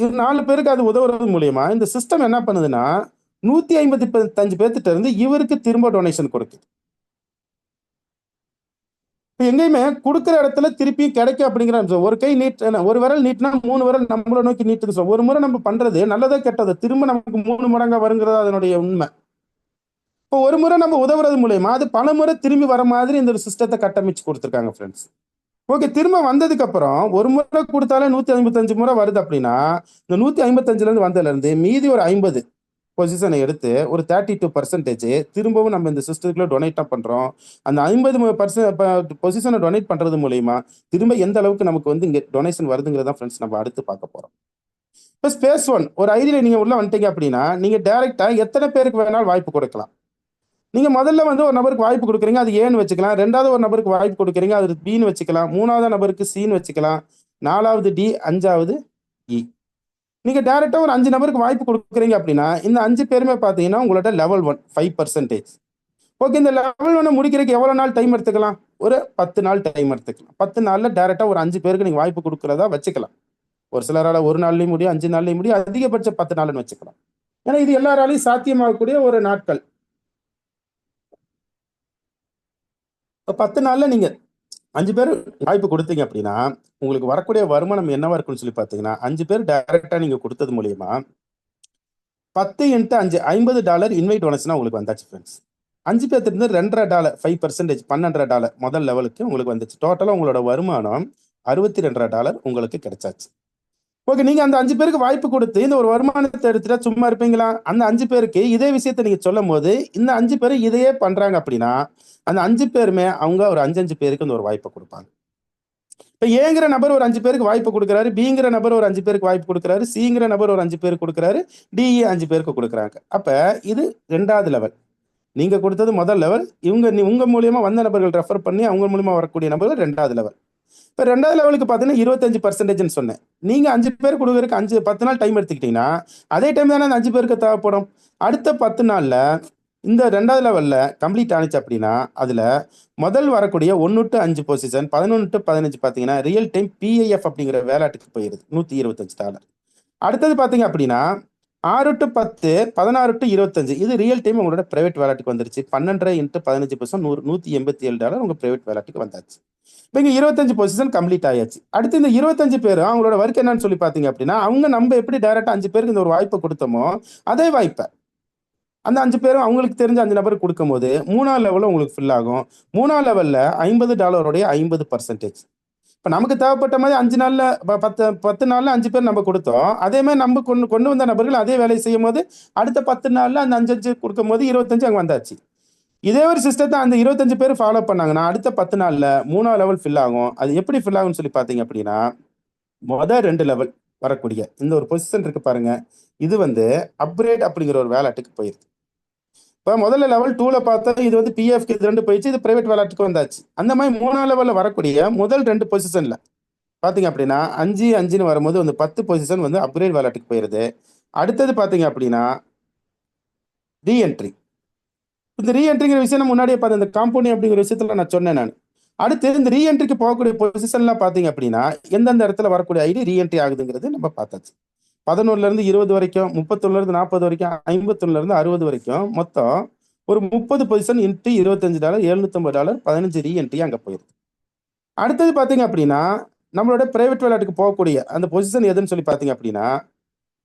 இது 4 பேருக்கு அது உதவுறது மூலியமா இந்த சிஸ்டம் என்ன பண்ணுதுன்னா 155 பேர்த்திட்ட இருந்து இவருக்கு திரும்ப டொனேஷன் கொடுக்குது. இப்போ எங்கேயுமே கொடுக்குற இடத்துல திருப்பி கிடைக்கும் அப்படிங்கிற ஒரு கை நீட் ஒரு விரல் நீட்டினா 3 விரல் நம்மளை நோக்கி நீட்டுது சார். ஒரு முறை நம்ம பண்றது நல்லதோ கெட்டது திரும்ப நமக்கு 3 மடங்கா வருங்கிறது அதனுடைய உண்மை. இப்போ ஒரு முறை நம்ம உதவுறது மூலயமா அது பல முறை திரும்பி வர மாதிரி இந்த ஒரு சிஸ்டத்தை கட்டமைச்சு கொடுத்துருக்காங்க ஃப்ரெண்ட்ஸ். ஓகே, திரும்ப வந்ததுக்கு அப்புறம் ஒரு முறை கொடுத்தாலே 155 முறை வருது அப்படின்னா இந்த 155ல இருந்து வந்ததுல இருந்து மீதி ஒரு 50 பொசிஷனை எடுத்து ஒரு 32% திரும்பவும் நம்ம இந்த சிஸ்டத்துக்குள்ள டொனேட் பண்றோம். அந்த 50% பொசிஷனை டொனேட் பண்றது மூலயமா திரும்ப எந்த அளவுக்கு நமக்கு வந்து இங்க டொனேஷன் வருதுங்கிறதா ஃப்ரெண்ட்ஸ் நம்ம அடுத்து பார்க்க போறோம். இப்போ ஸ்பேஸ் 1 ஒரு ஐடியில நீங்க உள்ள வந்துட்டீங்க அப்படின்னா நீங்க டைரக்டா எத்தனை பேருக்கு வேணாலும் வாய்ப்பு கொடுக்கலாம். நீங்க முதல்ல வந்து ஒரு நபருக்கு வாய்ப்பு கொடுக்குறீங்க, அது ஏன்னு வச்சுக்கலாம். ரெண்டாவது ஒரு நபருக்கு வாய்ப்பு கொடுக்குறீங்க, அது பின்னு வச்சுக்கலாம். மூணாவது நபருக்கு சின்னு வச்சுக்கலாம். நாலாவது டி, அஞ்சாவது இ. நீங்க டைரக்டா ஒரு 5 நபருக்கு வாய்ப்பு கொடுக்குறீங்க அப்படின்னா இந்த 5 பேருமே பார்த்தீங்கன்னா உங்களோட லெவல் 1 5%. ஓகே, இந்த லெவல் 1 முடிக்கிறதுக்கு எவ்வளவு நாள் டைம் எடுத்துக்கலாம்? ஒரு 10 நாள் டைம் எடுத்துக்கலாம். 10 நாள்ல டைரக்டா ஒரு 5 பேருக்கு நீங்க வாய்ப்பு கொடுக்குறதா வச்சுக்கலாம். ஒரு சிலரால ஒரு நாள்லயும் முடியும், 5 நாள்லயும் முடியும், அதிகபட்சம் 10 நாள்னு வச்சுக்கலாம். ஏன்னா இது எல்லாராலையும் சாத்தியமாகக்கூடிய ஒரு நாட்கள். 10 நாள்ல நீங்க 5 பேர் வாய்ப்பு கொடுத்தீங்க அப்படின்னா உங்களுக்கு வரக்கூடிய வருமானம் என்னவா இருக்குன்னு சொல்லி பார்த்தீங்கன்னா 5 பேர் டைரக்டா நீங்க கொடுத்தது மூலியமா 10 × 5 $50 இன்வைட் டொனேஷனா உங்களுக்கு வந்தாச்சு ஃப்ரெண்ட்ஸ். 5 பேர்த்துல இருந்து $2.5 5% $12 முதல் லெவலுக்கு உங்களுக்கு வந்துச்சு. டோட்டலா உங்களோட வருமானம் $62 உங்களுக்கு கிடைச்சாச்சு. ஓகே, நீங்க அந்த 5 பேருக்கு வாய்ப்பு கொடுத்து இந்த ஒரு வருமானத்தை எடுத்துட்டா சும்மா இருப்பீங்களா? அந்த 5 பேருக்கு இதே விஷயத்தை நீங்க சொல்லும் போது இந்த 5 பேர் இதையே பண்றாங்க அப்படின்னா அந்த 5 பேருமே அவங்க ஒரு 5 பேருக்கு இந்த ஒரு வாய்ப்பை கொடுப்பாங்க. இப்ப ஏங்கிற நபர் ஒரு 5 பேருக்கு வாய்ப்பு கொடுக்குறாரு, பிங்கிற நபர் ஒரு 5 பேருக்கு வாய்ப்பு கொடுக்குறாரு, சிங்கிற நபர் ஒரு 5 பேருக்கு கொடுக்குறாரு, டிஇ 5 பேருக்கு கொடுக்குறாங்க. அப்ப இது 2வது லெவல். நீங்க கொடுத்தது முதல் லெவல். உங்க மூலியமா வந்த நபர்கள் ரெஃபர் பண்ணி அவங்க மூலியமா வரக்கூடிய நபர்கள் 2வது லெவல். இப்ப 2வது லெவலுக்கு பாத்தீங்கன்னா 25% சொன்னேன். நீங்க 5 பேர் கொடுக்கறதுக்கு 10 நாள் டைம் எடுத்துக்கிட்டீங்கன்னா அதே டைம் தானே அந்த 5 பேருக்கு தேவைப்படும். அடுத்த 10 நாள்ல இந்த 2வது லெவல்ல கம்ப்ளீட் ஆனிச்சு அப்படின்னா அதுல முதல் வரக்கூடிய 1 to 5 பொசிஷன் 11 to 15 பாத்தீங்கன்னா ரியல் டைம் பிஐஎஃப் அப்படிங்கிற வேலாட்டுக்கு போயிருது $125. அடுத்தது பாத்தீங்க அப்படின்னா 6 to 10 16 to 25 இது ரியல் டைம் உங்களோட பிரைவேட் வேலட்டுக்கு வந்துருச்சு. 12 × 15% $187 உங்க பிரைவேட் வேலட்டுக்கு வந்தாச்சு. இப்போ இங்க 25 பொசிஷன் கம்ப்ளீட் ஆயாச்சு. அடுத்து இந்த 25 பேர் அவங்களோட ஒர்க் என்னன்னு சொல்லி பாத்தீங்க அப்படின்னா அவங்க நம்ம எப்படி டைரக்டா 5 பேருக்கு இந்த ஒரு வாய்ப்பை கொடுத்தோமோ அதே வாய்ப்பை அந்த 5 பேரும் அவங்களுக்கு தெரிஞ்ச 5 நபருக்கு கொடுக்கும் போது 3வது லெவலில் உங்களுக்கு ஃபில் ஆகும். 3வது லெவலில் $50 50%. இப்போ நமக்கு தேவைப்பட்ட மாதிரி 5 நாள்ல 10 நாள்ல 5 பேர் நம்ம கொடுத்தோம். அதே மாதிரி நம்ம கொண்டு வந்த நபர்கள் அதே வேலையை செய்யும் போது அடுத்த 10 நாள்ல அந்த 5 கொடுக்கும் போது 25 அங்கே வந்தாச்சு. இதே ஒரு சிஸ்டத்தை அந்த 25 பேர் ஃபாலோ பண்ணாங்கன்னா அடுத்த 10 நாள்ல 3வது லெவல் ஃபில் ஆகும். அது எப்படி ஃபில் ஆகும்னு சொல்லி பார்த்தீங்க அப்படின்னா மொதல் 2 லெவல் வரக்கூடிய இந்த ஒரு பொசிஷன் இருக்கு பாருங்க, இது வந்து அப்கிரேட் அப்படிங்கிற ஒரு வேலட்டுக்கு போயிருக்கு. இப்போ முதல்ல லெவல் 2ல பார்த்தா இது வந்து பிஎஃப்க்கு இது 2 போயிடுச்சு, இது பிரைவேட் வேலட்டுக்கு வந்தாச்சு. அந்த மாதிரி 3வது லெவலில் வரக்கூடிய முதல் 2 பொசிஷன்ல பார்த்தீங்க அப்படின்னா 5 5ன்னு வரும்போது வந்து 10 பொசிஷன் வந்து அப்கிரேட் வேலட்டுக்கு போயிருது. அடுத்தது பார்த்தீங்க அப்படின்னா ரீஎன்ட்ரி. இந்த ரீஎன்ட்ரிங்கிற விஷயம் நான் முன்னாடியே பார்த்தேன், இந்த காம்பவுண்டிங் அப்படிங்கிற விஷயத்துல நான் சொன்னேன் நான். அடுத்து இந்த ரீஎன்ட்ரிக்கு போகக்கூடிய பொசிஷன்லாம் பார்த்தீங்க அப்படின்னா எந்தெந்த இடத்துல வரக்கூடிய ஐடி ரீஎன்ட்ரி ஆகுதுங்கிறது நம்ம பார்த்தாச்சு. 11ல இருந்து 20 வரைக்கும், 31ல இருந்து 40 வரைக்கும், 51ல இருந்து 60 வரைக்கும் மொத்தம் ஒரு 30 பொசிஷன் இன்ட்டு $25 $750 15 ரீஎன்ட்ரி அங்கே போயிருக்கு. அடுத்தது பார்த்தீங்க அப்படின்னா நம்மளோட பிரைவேட் வேலட்டுக்கு போகக்கூடிய அந்த பொசிஷன் எதுன்னு சொல்லி பார்த்தீங்க அப்படின்னா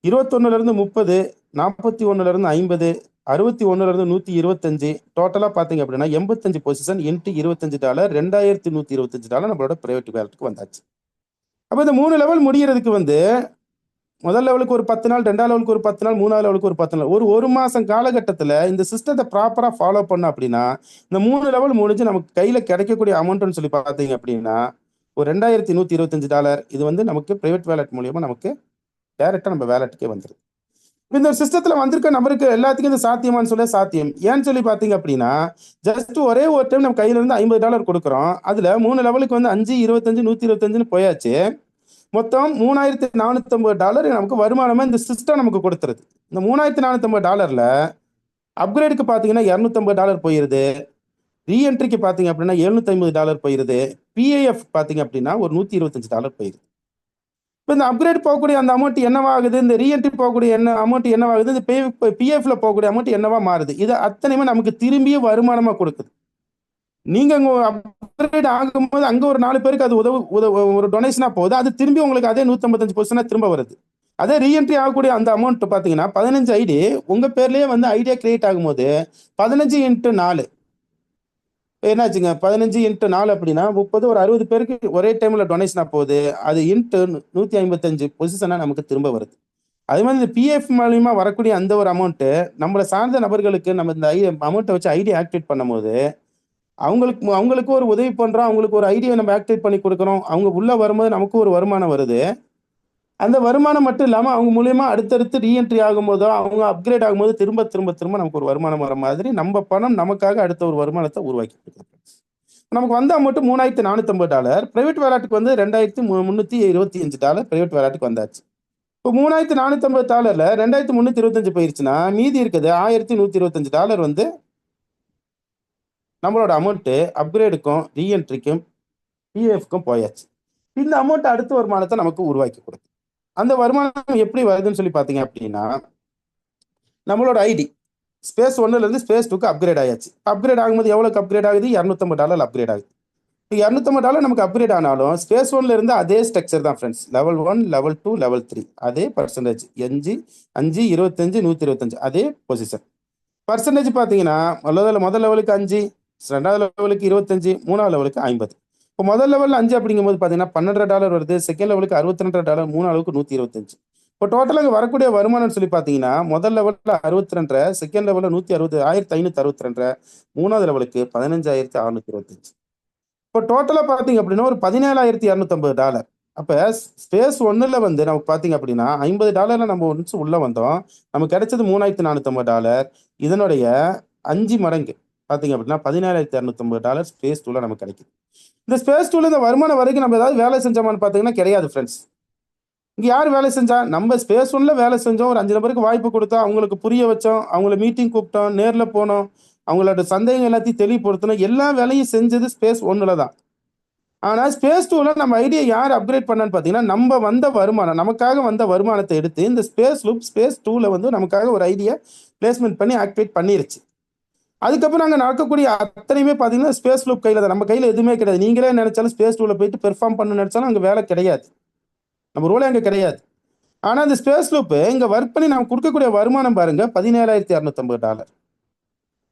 21ல இருந்து 30, 41ல இருந்து 50, 61ல இருந்து 125, டோட்டலா பார்த்தீங்க அப்படின்னா 85 பொசிஷன் இன்ட்டு $25 $2125 நம்மளோட பிரைவேட் வேலட்டுக்கு வந்தாச்சு. அப்போ இந்த 3 லெவல் முடிகிறதுக்கு வந்து முதல் லெவலுக்கு ஒரு 10 நாள், 2வது லெவலுக்கு ஒரு 10 நாள், 3வது லெவலுக்கு ஒரு 10 நாள், ஒரு மாசம் காலகட்டத்தில் இந்த சிஸ்டத்தை ப்ராப்பரா ஃபாலோ பண்ண அப்படின்னா இந்த 3 லெவல் முடிஞ்சு நமக்கு கையில கிடைக்கக்கூடிய அமௌண்ட்னு சொல்லி பார்த்தீங்க அப்படின்னா ஒரு $2125 இது வந்து நமக்கு பிரைவேட் வேலட் மூலியமா நமக்கு டைரக்டா நம்ம வேலட்டுக்கே வந்துருது. இந்த சிஸ்டத்துல வந்திருக்க நபருக்கு எல்லாத்துக்கும் இந்த சாத்தியமான்னு சொல்ல சாத்தியம். ஏன்னு சொல்லி பாத்தீங்க அப்படின்னா, ஜஸ்ட் ஒரே ஒரு டைம் நம்ம கையில இருந்து $50 கொடுக்குறோம். அதுல 3 லெவலுக்கு வந்து 5, 25, 125ன்னு போயாச்சு. மொத்தம் $3450 நமக்கு வருமானமா இந்த சிஸ்டம் நமக்கு கொடுத்துருது. இந்த $3450 அப்கிரேடுக்கு பாத்தீங்கன்னா $250 போயிருது. ரீஎன்ட்ரிக்கு பாத்தீங்க அப்படின்னா $750 போயிருது. பிஐஎஃப் பாத்தீங்க அப்படின்னா ஒரு $125 போயிருது. இப்போ இந்த அப்கிரேட் போகக்கூடிய அந்த அமௌண்ட் என்னவாகுது, இந்த ரீஎன்ட்ரி போகக்கூடிய அமௌண்ட் என்னவாகுது, இந்த பிஎஃப்ல போகக்கூடிய அமௌண்ட் என்னவா மாறுது, இது அத்தனையுமே நமக்கு திரும்பிய வருமானமா கொடுக்குது. நீங்க அங்க அப்கிரேட் ஆகும்போது அங்க ஒரு 4 பேருக்கு அது ஒரு டொனேஷனா போகுது, அது திரும்பி உங்களுக்கு அதே 155% திரும்ப வருது. அதே ரீஎன்ட்ரி ஆகக்கூடிய அந்த அமௌண்ட் பாத்தீங்கன்னா 15 ஐடி உங்க பேர்லயே வந்து ஐடியா கிரியேட் ஆகும்போது 15 × 4 என்னாச்சுங்க, 15 × 4 அப்படின்னா 30, ஒரு 60 பேருக்கு ஒரே டைம்ல டொனேஷனா போகுது. அது இன்ட்டு 155 பொசிஷனா நமக்கு திரும்ப வருது. அதே மாதிரி இந்த பிஎஃப் மூலியமா வரக்கூடிய அந்த ஒரு அமௌண்ட் நம்மளை சார்ந்த நபர்களுக்கு நம்ம இந்த அமௌண்ட்டை வச்சு ஐடி ஆக்டிவேட் பண்ணும்போது அவங்களுக்கு ஒரு உதவி பண்றோம், அவங்களுக்கு ஒரு ஐடியா நம்ம ஆக்டிவேட் பண்ணி கொடுக்குறோம். அவங்க உள்ள வரும்போது நமக்கு ஒரு வருமானம் வருது. அந்த வருமானம் மட்டும் இல்லாம அவங்க மூலியமா அடுத்தடுத்து ரீஎன்ட்ரி ஆகும்போதோ அவங்க அப்கிரேட் ஆகும்போது திரும்ப திரும்ப திரும்ப நமக்கு ஒரு வருமானம் வர மாதிரி நம்ம பணம் நமக்காக அடுத்த ஒரு வருமானத்தை உருவாக்கி கொடுக்குது. நமக்கு வந்த அமௌண்ட் $3450. பிரைவேட் வேலட்டுக்கு வந்து $2325 பிரைவேட் வேலட்டுக்கு வந்தாச்சு. இப்போ $3450 $2325 போயிருச்சுன்னா மீதி இருக்குது $1125 வந்து நம்மளோட அமௌண்ட் அப்கிரேடுக்கும் ரீஎன்ட்ரிக்கும் பிஎஃப்க்கும் போயாச்சு. இந்த அமௌண்ட் அடுத்த வருமானத்தை நமக்கு உருவாக்கி கொடுக்கும். அந்த வருமானம் எப்படி வருதுன்னு சொல்லி பார்த்தீங்க அப்படின்னா, நம்மளோட ஐடி ஸ்பேஸ் 1ல இருந்து ஸ்பேஸ் 2க்கு அப்கிரேட் ஆயாச்சு. அப்கிரேட் ஆகும்போது எவ்வளோக்கு அப்கிரேட் ஆகுது, $250 அப்கிரேட் ஆகுது. $250 நமக்கு அப்கிரேட் ஆனாலும் ஸ்பேஸ் 1ல இருந்து அதே ஸ்ட்ரக்சர் தான் ஃப்ரெண்ட்ஸ். லெவல் 1, லெவல் 2, லெவல் 3 அதே பர்சன்டேஜ் 5, 5, 25, 125 அதே பொசிஷன். பர்சன்டேஜ் பார்த்தீங்கன்னா முதல் லெவலுக்கு 5, 2வது லெவலுக்கு 25, 3வது லெவலுக்கு 50. இப்போ முதல் லெவலில் 5 அப்படிங்கும்போது பார்த்தீங்கன்னா $12 வருது. செகண்ட் லெவலுக்கு $62, 3 அளவுக்கு 125. இப்போ டோட்டலாக அங்கே வரக்கூடிய வருமானம்னு சொல்லி பார்த்தீங்கன்னா முதல் லெவலில் 62, செகண்ட் லெவலில் 165, 3வது லெவலுக்கு 15,625. இப்போ டோட்டலாக பார்த்தீங்க அப்படின்னா ஒரு $17,250. அப்போ ஸ்பேஸ் 1ல வந்து நமக்கு பார்த்தீங்க அப்படின்னா $50 நம்ம ஒன்ஸ் உள்ள வந்தோம், நமக்கு கிடைச்சது $3,450. இதனுடைய 5 மடங்கு பார்த்தீங்க அப்படின்னா $17,250 ஸ்பேஸ் 2ல நமக்கு கிடைக்குது. இந்த ஸ்பேஸ் 2ல இந்த வருமானம் வரைக்கும் நம்ம ஏதாவது வேலை செஞ்சோமான்னு பார்த்தீங்கன்னா கிடையாது ஃப்ரெண்ட்ஸ். இங்கே யார் வேலை செஞ்சா, நம்ம ஸ்பேஸ் 1ல வேலை செஞ்சோம், ஒரு 5 நபருக்கு வாய்ப்பு கொடுத்தோம், அவங்களுக்கு புரிய வச்சோம், அவங்கள மீட்டிங் கூப்பிட்டோம், நேரில் போனோம், அவங்களோட சந்தேகம் எல்லாத்தையும் தெளிவுபடுத்தணும், எல்லா வேலையும் செஞ்சது ஸ்பேஸ் 1ல தான். ஆனால் ஸ்பேஸ் 2ல நம்ம ஐடியா யார் அப்கிரேட் பண்ணான்னு பார்த்தீங்கன்னா நம்ம வந்த வருமானம், நமக்காக வந்த வருமானத்தை எடுத்து இந்த ஸ்பேஸ் 2ல வந்து நமக்காக ஒரு ஐடியா பிளேஸ்மெண்ட் பண்ணி ஆக்டிவேட் பண்ணிருச்சு. அதுக்கப்புறம் அங்கே நடக்கக்கூடிய அத்தனையுமே பார்த்தீங்கன்னா ஸ்பேஸ் லூப் கையில் தான், நம்ம கையில் எதுவுமே கிடையாது. நீங்களே நினைச்சாலும் ஸ்பேஸ் 2ல போயிட்டு பெர்ஃபார்ம் பண்ண நினைச்சாலும் அங்கே வேலை கிடையாது, நம்ம ரோலே அங்கே கிடையாது. ஆனால் இந்த ஸ்பேஸ் லூப் இங்கே ஒர்க் பண்ணி நம்ம கொடுக்கக்கூடிய வருமானம் பாருங்க $17,250.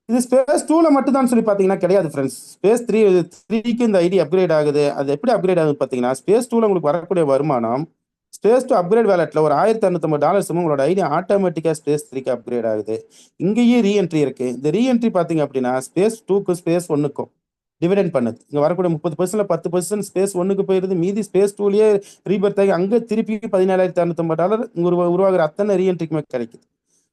இது ஸ்பேஸ் 2ல மட்டும் தான் சொல்லி பார்த்தீங்கன்னா கிடையாது ஃப்ரெண்ட்ஸ். ஸ்பேஸ் 3க்கு இந்த ஐடி அப்கிரேட் ஆகுது. அது எப்படி அப்கிரேட் ஆகுது பார்த்தீங்கன்னா ஸ்பேஸ் 2ல உங்களுக்கு வரக்கூடிய வருமானம் ஸ்பேஸ் 2 அப்கிரேட் வேலட்ல ஒரு $1,250 உங்களோட ஐடி ஆட்டோமேட்டிக்காக ஸ்பேஸ் 3க்கு அப்கிரேட் ஆகுது. இங்கேயும் ரீஎன்ட்ரி இருக்கு. இந்த ரீஎன்ட்ரி பார்த்தீங்க அப்படின்னா ஸ்பேஸ் 2க்கும் ஸ்பேஸ் 1க்கும் டிவிடெண்ட் பண்ணுது. இங்கே வரக்கூடிய 30% 10% ஸ்பேஸ் 1க்கு போயிருது, மீதி ஸ்பேஸ் 2லயே ரீபர்த் ஆகி அங்கே திருப்பி $17,250 உருவாகிற அத்தனை ரீஎன்ட்ரிக்குமே கிடைக்குது.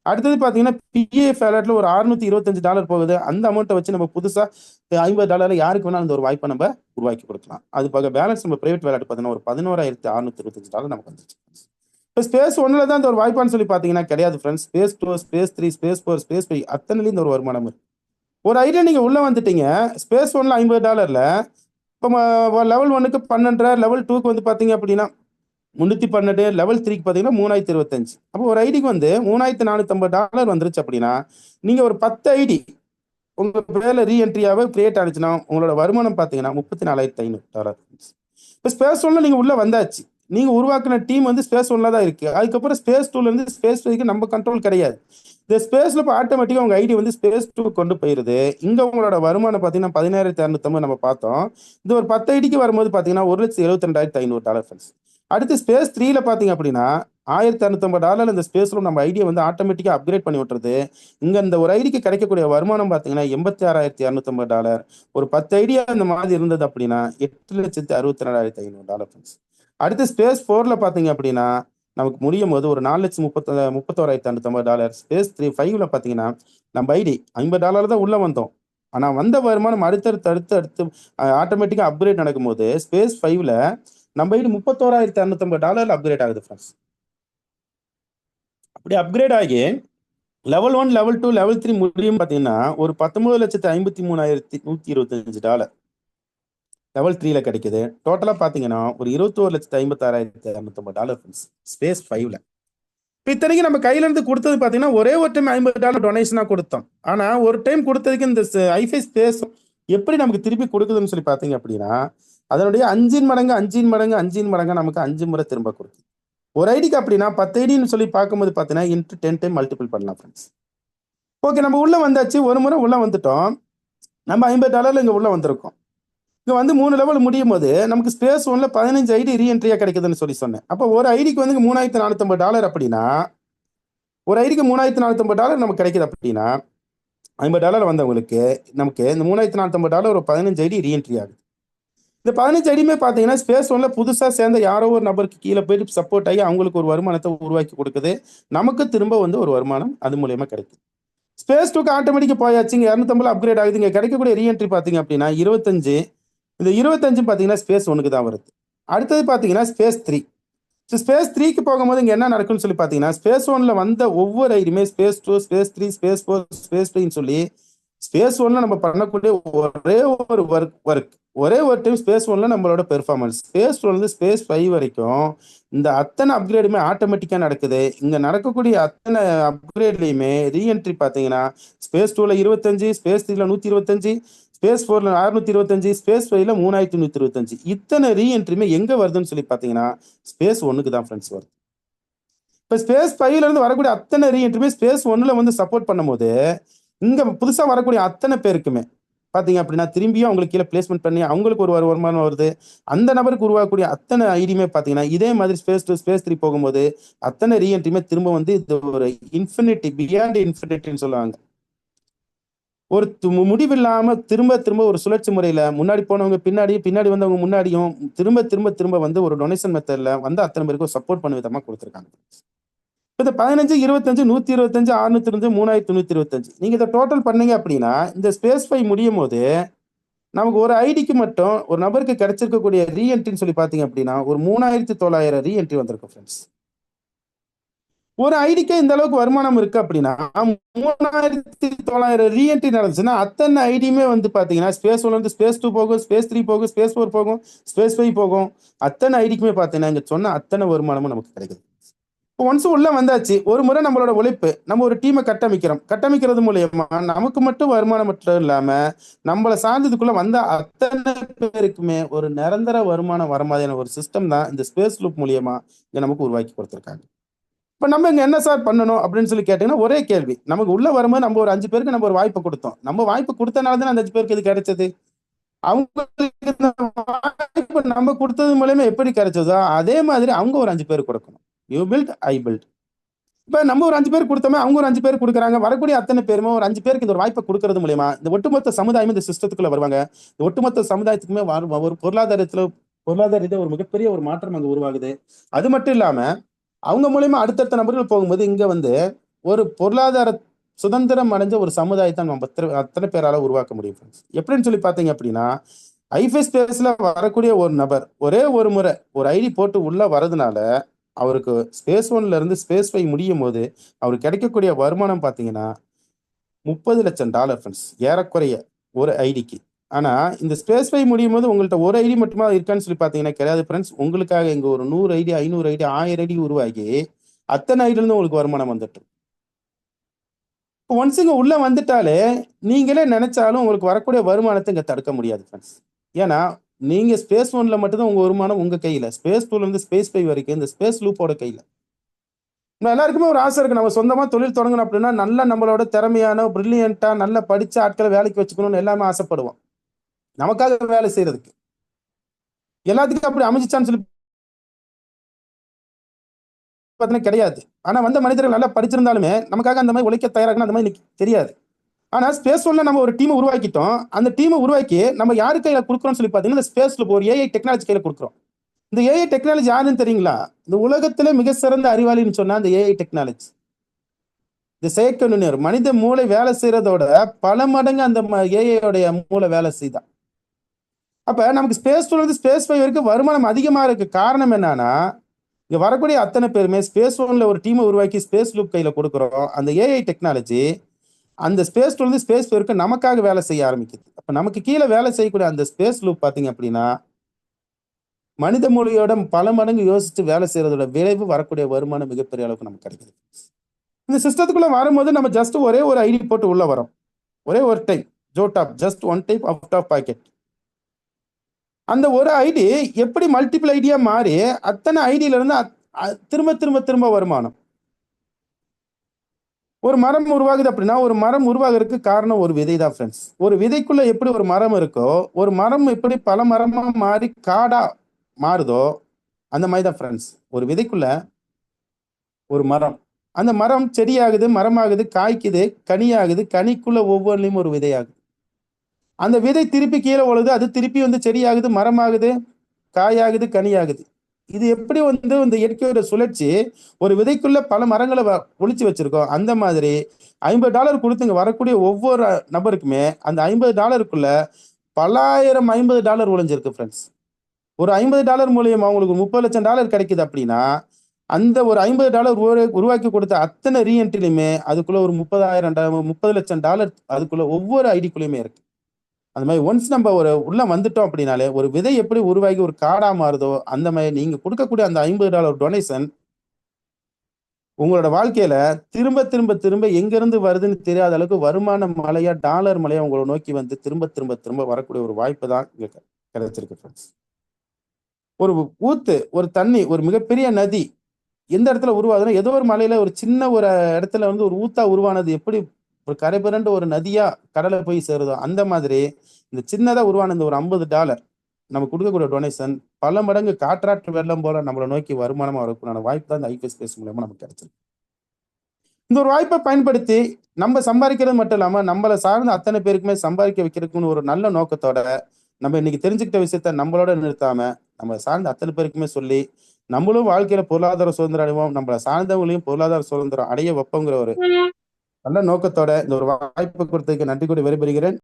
அடுத்தது பார்த்தீங்கன்னா பிஎஃப் வேலட்ல ஒரு $625 போகுது. அந்த அமௌண்ட்டை வச்சு நம்ம புதுசாக $50 யாருக்கு வேணாலும் அந்த ஒரு வாய்ப்பை நம்ம உருவாக்கி கொடுக்கலாம். அது போக பேலன்ஸ் நம்ம பிரைவேட் வேலட் பார்த்தீங்கன்னா ஒரு $11,625 நமக்கு வந்துச்சு. இப்போ ஸ்பேஸ் 1ல தான் இந்த ஒரு வாய்ப்பான்னு சொல்லி பார்த்தீங்கன்னா கிடையாது friends. Space 2, space 3, space 4, space 5 அத்தனைலையும் இந்த ஒரு வருமானம் இருக்கு. ஒரு ஐடியா நீங்கள் உள்ளே வந்துட்டீங்க ஸ்பேஸ் 1ல $50, இப்போ லெவல் 1க்கு 12, லெவல் 2க்கு வந்து பார்த்தீங்க அப்படின்னா 312, லெவல் 3க்கு பார்த்தீங்கன்னா 3025. அப்போ ஒரு ஐடிக்கு வந்து $3,450 வந்துருச்சு அப்படின்னா நீங்கள் ஒரு 10 ஐடி உங்கள் பேரில் ரீஎன்ட்ரியாவே கிரியேட் ஆனிச்சுன்னா உங்களோட வருமானம் பார்த்தீங்கன்னா $34,500. இப்போ ஸ்பேஸ் 1ல நீங்கள் உள்ளே வந்தாச்சு, நீங்கள் உருவாக்கின டீம் வந்து ஸ்பேஸ் 1ல தான் இருக்குது. அதுக்கப்புறம் ஸ்பேஸ் 2லேருந்து ஸ்பேஸ் 5க்கு நம்ம கண்ட்ரோல் கிடையாது. இந்த ஸ்பேஸில் இப்போ ஆட்டோமேட்டிக்காக உங்கள் ஐடி வந்து ஸ்பேஸ் 2 கொண்டு போயிருது. இங்கே உங்களோட வருமானம் பார்த்தீங்கன்னா $17,250 நம்ம பார்த்தோம். இது ஒரு 10 ஐடிக்கு வரும்போது பார்த்தீங்கன்னா $1,72,500 ஃப்ரெண்ட்ஸ். அடுத்து ஸ்பேஸ் 3ல பாத்தீங்க அப்படின்னா $1650 இந்த ஸ்பேஸ்ல நம்ம ஐடியா வந்து ஆட்டோமேட்டிக்கா அப்கிரேட் பண்ணி விட்டுறது. இங்க இந்த ஒரு ஐடிக்கு கிடைக்கக்கூடிய வருமானம் பாத்தீங்கன்னா $86,250. ஒரு 10 ஐடியா இந்த மாதிரி இருந்தது அப்படின்னா $8,62,500 ஃப்ரெண்ட்ஸ். அடுத்து ஸ்பேஸ் 4ல பாத்தீங்க அப்படின்னா நமக்கு முடியும் போது ஒரு $4,31,550. ஸ்பேஸ் 5ல பாத்தீங்கன்னா நம்ம ஐடி $50 தான் உள்ள வந்தோம். ஆனா வந்த வருமானம் அடுத்தடுத்து அடுத்து அடுத்து ஆட்டோமேட்டிக்கா அப்கிரேட் நடக்கும்போது ஸ்பேஸ் 5ல நம்ம ஐடி $31,250 அப்கிரேட் ஆகுது ஃப்ரெண்ட்ஸ். அப்படி அப்கிரேட் ஆகி லெவல் 1, லெவல் 2, லெவல் 3 முடியும் பார்த்தீங்கன்னா ஒரு $19,53,125 லெவல் 3ல கிடைக்குது. டோட்டலா பார்த்தீங்கன்னா ஒரு $21,56,250 ஃப்ரெண்ட்ஸ் ஸ்பேஸ் 5ல. இப்போ இத்தனைக்கு நம்ம கையில இருந்து கொடுத்தது பார்த்தீங்கன்னா ஒரே ஒரு டைம் $50 டொனேஷனா கொடுத்தோம். ஆனா ஒரு டைம் கொடுத்ததுக்கு இந்த ஐஃபை ஸ்பேஸ் எப்படி நமக்கு திருப்பி கொடுக்குதுன்னு சொல்லி பார்த்தீங்க அப்படின்னா அதனுடைய 5 மடங்கு 5 மடங்கு 5 மடங்கு நமக்கு 5 முறை திரும்ப கொடுக்குது. ஒரு ஐடிக்கு அப்படின்னா 10 ஐடின்னு சொல்லி பார்க்கும்போது பார்த்தீங்கன்னா இன்ட்டு 10 டைம் மல்டிபிள் பண்ணலாம் ஃப்ரெண்ட்ஸ். ஓகே, நம்ம உள்ள வந்தாச்சு, ஒரு முறை உள்ள வந்துட்டோம். நம்ம $50 இங்க உள்ள வந்திருக்கோம். இங்க வந்து 3 லெவல் முடியும் போது நமக்கு ஸ்பேஸ் 1ல 15 ஐடி ரீஎன்ட்ரியா கிடைக்குதுன்னு சொல்லி சொன்னேன். அப்போ ஒரு ஐடிக்கு வந்து $3,450 அப்படின்னா ஒரு ஐடிக்கு $3,450 நமக்கு கிடைக்குது அப்படின்னா $50 வந்தவங்களுக்கு நமக்கு இந்த $3,450 ஒரு 15 ஐடி ரீஎன்ட்ரி ஆகுது. இந்த 15 ஐடியுமே பார்த்தீங்கன்னா ஸ்பேஸ் 1ல புதுசா சேர்ந்த யாரோ ஒரு நபருக்கு கீழே போயிட்டு சப்போர்ட் ஆகி அவங்களுக்கு ஒரு வருமானத்தை உருவாக்கி கொடுக்குது. நமக்கு திரும்ப வந்து ஒரு வருமானம் அது மூலியமா கிடைக்குது. ஸ்பேஸ் 2க்கு ஆட்டோமேட்டிக்கா போயாச்சு. இங்க 250 அப்கிரேட் ஆகுது. இங்க கிடைக்கக்கூடிய ரீஎன்ட்ரி பார்த்தீங்க அப்படின்னா 25. இந்த 25 பார்த்தீங்கன்னா ஸ்பேஸ் 1க்கு தான் வருது. அடுத்தது பார்த்தீங்கன்னா ஸ்பேஸ் 3. ஸ்பேஸ் 3க்கு போகும்போது இங்க என்ன நடக்கும்னு சொல்லி பார்த்தீங்கன்னா ஸ்பேஸ் 1ல வந்த ஒவ்வொரு ஐடியுமே ஸ்பேஸ் 2, ஸ்பேஸ் 3, ஸ்பேஸ் 4, ஸ்பேஸ் 3ன்னு சொல்லி ஸ்பேஸ் 1ல நம்ம பண்ணக்கூடிய ஒரே ஒரு ஒர்க் ஒரே ஒரு டைம் ஸ்பேஸ் 1ல நம்மளோட பெர்ஃபார்மன்ஸ் ஸ்பேஸ் 1ல இருந்து ஸ்பேஸ் 5 வரைக்கும் இந்த அத்தனை அப்கிரேடுமே ஆட்டோமேட்டிக்கா நடக்குது. இங்க நடக்கக்கூடிய அத்தனை அப்கிரேட்லயுமே ரீஎன்ட்ரி பார்த்தீங்கன்னா ஸ்பேஸ் 2ல 25, ஸ்பேஸ் 3ல 125, ஸ்பேஸ் 4ல 625, ஸ்பேஸ் 5ல 3125. இத்தனை ரீஎன்ட்ரியுமே எங்க வருதுன்னு சொல்லி பார்த்தீங்கன்னா ஸ்பேஸ் 1க்கு தான் ஃப்ரெண்ட்ஸ் வருது. இப்போ ஸ்பேஸ் 5ல இருந்து வரக்கூடிய அத்தனை ரீஎன்ட்ரியுமே ஸ்பேஸ் 1ல வந்து சப்போர்ட் பண்ணும்போது இங்க புதுசா வரக்கூடிய அத்தனை பேருக்குமே பாத்தீங்க அப்படின்னா திரும்பியும் அவங்களுக்கு கீழே பிளேஸ்மெண்ட் பண்ணி அவங்களுக்கு ஒரு வருமானம் வருது. அந்த நபருக்கு உருவாக்கக்கூடிய அத்தனை ஐடியுமே பாத்தீங்கன்னா இதே மாதிரி ஸ்பேஸ் 2, ஸ்பேஸ் 3 போகும்போது அத்தனை ரீஎன்ட்ரியுமே திரும்ப வந்து இது ஒரு இன்ஃபினிட்டி பியாண்ட் இன்ஃபினிட்டின்னு சொல்லுவாங்க. ஒரு முடிவில்லாம திரும்ப திரும்ப ஒரு சுழற்சி முறையில முன்னாடி போனவங்க பின்னாடி, பின்னாடி வந்தவங்க முன்னாடியும் திரும்ப திரும்ப திரும்ப வந்து ஒரு டொனேஷன் மெத்தட்ல வந்து அத்தனை பேருக்கும் சப்போர்ட் பண்ண விதமா கொடுத்துருக்காங்க. இந்த 15, 25, 125, 625, 3325 நீங்க இதை டோட்டல் பண்ணீங்க அப்படின்னா இந்த ஸ்பேஸ் 5 முடியும் போது நமக்கு ஒரு ஐடிக்கு மட்டும் ஒரு நபருக்கு கிடைச்சிருக்கக்கூடிய ரீஎன்ட்ரின்னு சொல்லி பாத்தீங்க அப்படின்னா ஒரு 3900 ரீஎன்ட்ரி வந்திருக்கு ஃப்ரெண்ட்ஸ். ஒரு ஐடிக்கே இந்த அளவுக்கு வருமானம் இருக்கு அப்படின்னா 3900 ரீஎன்ட்ரி நடந்துச்சுன்னா அத்தனை ஐடியுமே வந்து பாத்தீங்கன்னா ஸ்பேஸ் 1 வந்து ஸ்பேஸ் 2 போகும், ஸ்பேஸ் 3 போகும், ஸ்பேஸ் 4 போகும், ஸ்பேஸ் 5 போகும். அத்தனை ஐடிக்குமே பாத்தீங்கன்னா இங்க சொன்ன அத்தனை வருமானமும் நமக்கு கிடைக்குது. ஒன்ஸ் உள்ள வந்தாச்சு, ஒரு முறை நம்மளோட உழைப்பு நம்ம ஒரு டீமை கட்டமைக்கிறோம். கட்டமைக்கிறது மூலியமா நமக்கு மட்டும் வருமானம் மட்டும் இல்லாம நம்மளை சார்ந்ததுக்குள்ள வந்த அத்தனை பேருக்குமே ஒரு நிரந்தர வருமானம் வர மாதிரியான ஒரு சிஸ்டம் தான் இந்த ஸ்பேஸ் லூப் மூலியமா இங்க நமக்கு உருவாக்கி கொடுத்துருக்காங்க. இப்ப நம்ம இங்க என்ன சார் பண்ணணும் அப்படின்னு சொல்லி கேட்டீங்கன்னா ஒரே கேள்வி. நமக்கு உள்ள வரும்போது நம்ம ஒரு 5 பேருக்கு நம்ம ஒரு வாய்ப்பு கொடுத்தோம். நம்ம வாய்ப்பு கொடுத்தனால தான் அந்த 5 பேருக்கு இது கிடைச்சது. அவங்களுக்கு இந்த வாய்ப்பு நம்ம கொடுத்தது மூலயமா எப்படி கிடைச்சதோ அதே மாதிரி அவங்க ஒரு 5 பேர் கொடுக்கணும். You build, I build. இப்ப நம்ம ஒரு 5 பேர் கொடுத்தோமே அவங்க ஒரு 5 பேர் கொடுக்குறாங்க. வரக்கூடிய அத்தனை பேருமே ஒரு 5 பேருக்கு இந்த ஒரு வாய்ப்பை கொடுக்கறது மூலியமா இந்த ஒட்டுமொத்த சமுதாயம் இந்த சிஸ்டத்துக்குள்ள வருவாங்க. இந்த ஒட்டுமொத்த சமுதாயத்துக்குமே ஒரு பொருளாதார ரீதியா ஒரு மிகப்பெரிய ஒரு மாற்றம் அங்க உருவாகுது. அது மட்டும் இல்லாம அவங்க மூலியமா அடுத்தடுத்த நபர்கள் போகும்போது இங்க வந்து ஒரு பொருளாதார சுதந்திரம் அடைஞ்ச ஒரு சமுதாயத்தை நம்ம அத்தனை பேரால உருவாக்க முடியும். எப்படின்னு சொல்லி பாத்தீங்க அப்படின்னா ஐஃபை ஸ்பேஸ்ல வரக்கூடிய ஒரு நபர் ஒரே ஒரு முறை ஒரு ஐடி போட்டு உள்ள வரதுனால அவருக்கு ஸ்பேஸ் 1ல இருந்து ஸ்பேஸ் 5 முடியும் போது அவருக்கு கிடைக்கக்கூடிய வருமானம் பாத்தீங்கன்னா $30 லட்சம் ஃப்ரெண்ட்ஸ், ஏறக்குறைய ஒரு ஐடிக்கு. ஆனா இந்த ஸ்பேஸ் 5 முடியும் போது உங்கள்ட்ட ஒரு ஐடி மட்டுமா இருக்கான்னு சொல்லி பாத்தீங்கன்னா கிடையாது ஃப்ரெண்ட்ஸ். உங்களுக்காக இங்க ஒரு 100 ஐடி, 500 ஐடி, 1000 ஐடி உருவாகி அத்தனை ஐடில இருந்து உங்களுக்கு வருமானம் வந்துட்டு ஒன்ஸ் இங்க உள்ள வந்துட்டாலே நீங்களே நினைச்சாலும் உங்களுக்கு வரக்கூடிய வருமானத்தை இங்க தடுக்க முடியாது ஃப்ரெண்ட்ஸ். ஏன்னா நீங்க ஸ்பேஸ் 1ல மட்டும்தான் உங்க வருமானம் உங்க கையில, ஸ்பேஸ் 2ல இருந்து ஸ்பேஸ் 5 வரைக்கும் இந்த ஸ்பேஸ் லூப்போட கையில. எல்லாருக்குமே ஒரு ஆசை இருக்கு, நம்ம சொந்தமா தொழில் தொடங்கணும் அப்படின்னா நல்ல நம்மளோட திறமையான பிரில்லியண்டா நல்ல படிச்ச ஆட்களை வேலைக்கு வச்சுக்கணும்னு எல்லாமே ஆசைப்படுவோம். நமக்காக வேலை செய்யறதுக்கு எல்லாத்துக்கும் அப்படி அமைஞ்சிச்சான்னு சொல்லி பார்த்தீங்கன்னா கிடையாது. ஆனா வந்த மனிதர்கள் நல்லா படிச்சிருந்தாலுமே நமக்காக அந்த மாதிரி உழைக்க தயாராகணும் அந்த மாதிரி இன்னைக்கு தெரியாது. ஆனா ஸ்பேஸ் ஒன்ல நம்ம ஒரு டீமை உருவாக்கிட்டோம். அந்த டீமை உருவாக்கி நம்ம யாரு கையில கொடுக்குறோம்னு சொல்லி பார்த்தீங்கன்னா, இந்த ஸ்பேஸ்ல ஒரு ஏஐ டெக்னாலஜி கையில கொடுக்குறோம். இந்த ஏஐ டெக்னாலஜி யாருன்னு தெரியுங்களா? இந்த உலகத்திலே மிக சிறந்த அறிவாளின்னு சொன்னா அந்த ஏஐ டெக்னாலஜி. இந்த செயற்கை நுண்ணறிவு மனித மூளை வேலை செய்யறதோட பல மடங்கு அந்த ஏஐயோடைய மூளை வேலை செய்யுதான். அப்ப நமக்கு ஸ்பேஸ் டூல இருந்து ஸ்பேஸ் 5 வரைக்கும் வருமானம் அதிகமா இருக்கு. காரணம் என்னன்னா, இங்க வரக்கூடிய அத்தனை பேருமே ஸ்பேஸ் ஒன்ல ஒரு டீமை உருவாக்கி ஸ்பேஸ் லூப் கையில கொடுக்குறோம். அந்த ஏஐ டெக்னாலஜி அந்த ஸ்பேஸ் டூல இருந்து ஸ்பேஸ் வரைக்கும் நமக்காக வேலை செய்ய ஆரம்பிக்குது. அப்ப நமக்கு கீழே வேலை செய்யக்கூடிய அந்த ஸ்பேஸ் லூப் பாத்தீங்க அப்படின்னா, மனித மொழியோட பல மடங்கு யோசிச்சு வேலை செய்யறதோட விளைவு வரக்கூடிய வருமானம் மிகப்பெரிய அளவுக்கு நமக்கு கிடைக்குது. இந்த சிஸ்டத்துக்குள்ள வரும்போது நம்ம ஜஸ்ட் ஒரே ஒரு ஐடி போட்டு உள்ள வரோம். ஒரே ஒரு டைம் ஜோடாப் just one type out of pocket. அந்த ஒரு ஐடி எப்படி மல்டிபிள் ஐடியா மாறி அத்தனை ஐடியில இருந்து திரும்ப திரும்ப திரும்ப வருமானம். ஒரு மரம் உருவாகுது அப்படின்னா ஒரு மரம் உருவாகிறதுக்கு காரணம் ஒரு விதை தான் ஃப்ரெண்ட்ஸ். ஒரு விதைக்குள்ள எப்படி ஒரு மரம் இருக்கோ, ஒரு மரம் எப்படி பல மரமா மாறி காடா மாறுதோ அந்த மாதிரி தான் ஃப்ரெண்ட்ஸ். ஒரு விதைக்குள்ள ஒரு மரம், அந்த மரம் செடியாகுது, மரமாகுது, காய்க்குது, கனியாகுது, கனிக்குள்ள ஒவ்வொன்றிலும் ஒரு விதையாகுது. அந்த விதை திருப்பி கீழே விழுது, அது திருப்பி வந்து செடியாகுது, மரமாகுது, காயாகுது, கனியாகுது. இது எப்படி வந்து இந்த இயற்கையோட சுழற்சி ஒரு விதைக்குள்ள பல மரங்களை ஒளிச்சு வச்சிருக்கோம். அந்த மாதிரி $50 கொடுத்துங்க வரக்கூடிய ஒவ்வொரு நபருக்குமே அந்த $50 பல்லாயிரம் $50 ஒளிஞ்சிருக்கு ஃப்ரெண்ட்ஸ். ஒரு $50 மூலியமா உங்களுக்கு $30 லட்சம் கிடைக்குது அப்படின்னா, அந்த ஒரு $50 உருவாக்கி கொடுத்த அத்தனை ரீஎன்ட்ரிலுமே அதுக்குள்ள ஒரு 30 லட்சம் டாலர் அதுக்குள்ள ஒவ்வொரு ஐடிக்குள்ளயுமே இருக்கு. அந்த மாதிரி ஒன்ஸ் நம்ம ஒரு உள்ள வந்துட்டோம் அப்படின்னாலே ஒரு விதை எப்படி உருவாகி ஒரு காடா மாறுதோ அந்த மாதிரி நீங்க கொடுக்கக்கூடிய அந்த $50 டொனேஷன் உங்களோட வாழ்க்கையில திரும்ப திரும்ப திரும்ப எங்க இருந்து வருதுன்னு தெரியாத அளவுக்கு வருமான மலையா டாலர் மலையா உங்களை நோக்கி வந்து திரும்ப திரும்ப திரும்ப வரக்கூடிய ஒரு வாய்ப்பு தான் இங்க கிடைச்சிருக்கு ஃப்ரெண்ட்ஸ். ஒரு ஊத்து, ஒரு தண்ணி, ஒரு மிகப்பெரிய நதி எந்த இடத்துல உருவாகுதுன்னா ஏதோ ஒரு மலையில ஒரு சின்ன ஒரு இடத்துல வந்து ஒரு ஊத்தா உருவானது எப்படி ஒரு கரை புரண்டு ஒரு நதியா கடலை போய் சேருதோ அந்த மாதிரி இந்த சின்னதா உருவான இந்த ஒரு $50 நம்ம கொடுக்கக்கூடிய டொனேஷன் பல மடங்கு காற்றாற்று வெள்ளம் போல நம்மளை நோக்கி வருமானமா வரக்கூடிய வாய்ப்பு தான் இந்த ஐபிஎஸ் ஸ்பேஸ் மூலமா நமக்கு கிடைச்சிருக்கு. இந்த ஒரு வாய்ப்பை பயன்படுத்தி நம்ம சம்பாதிக்கிறது மட்டும் இல்லாம நம்மளை சார்ந்த அத்தனை பேருக்குமே சம்பாதிக்க வைக்கிறதுக்குன்னு ஒரு நல்ல நோக்கத்தோட நம்ம இன்னைக்கு தெரிஞ்சுக்கிட்ட விஷயத்த நம்மளோட நிறுத்தாம நம்ம சார்ந்த அத்தனை பேருக்குமே சொல்லி நம்மளும் வாழ்க்கையில பொருளாதார சுதந்திரம் அடைவோம், நம்மளை சார்ந்தவங்களையும் பொருளாதார சுதந்திரம் அடைய வைப்போங்கிற ஒரு நல்ல நோக்கத்தோட இந்த ஒரு வாய்ப்பு கொடுத்ததுக்கு நன்றி கூறி விடைபெறுகிறேன்.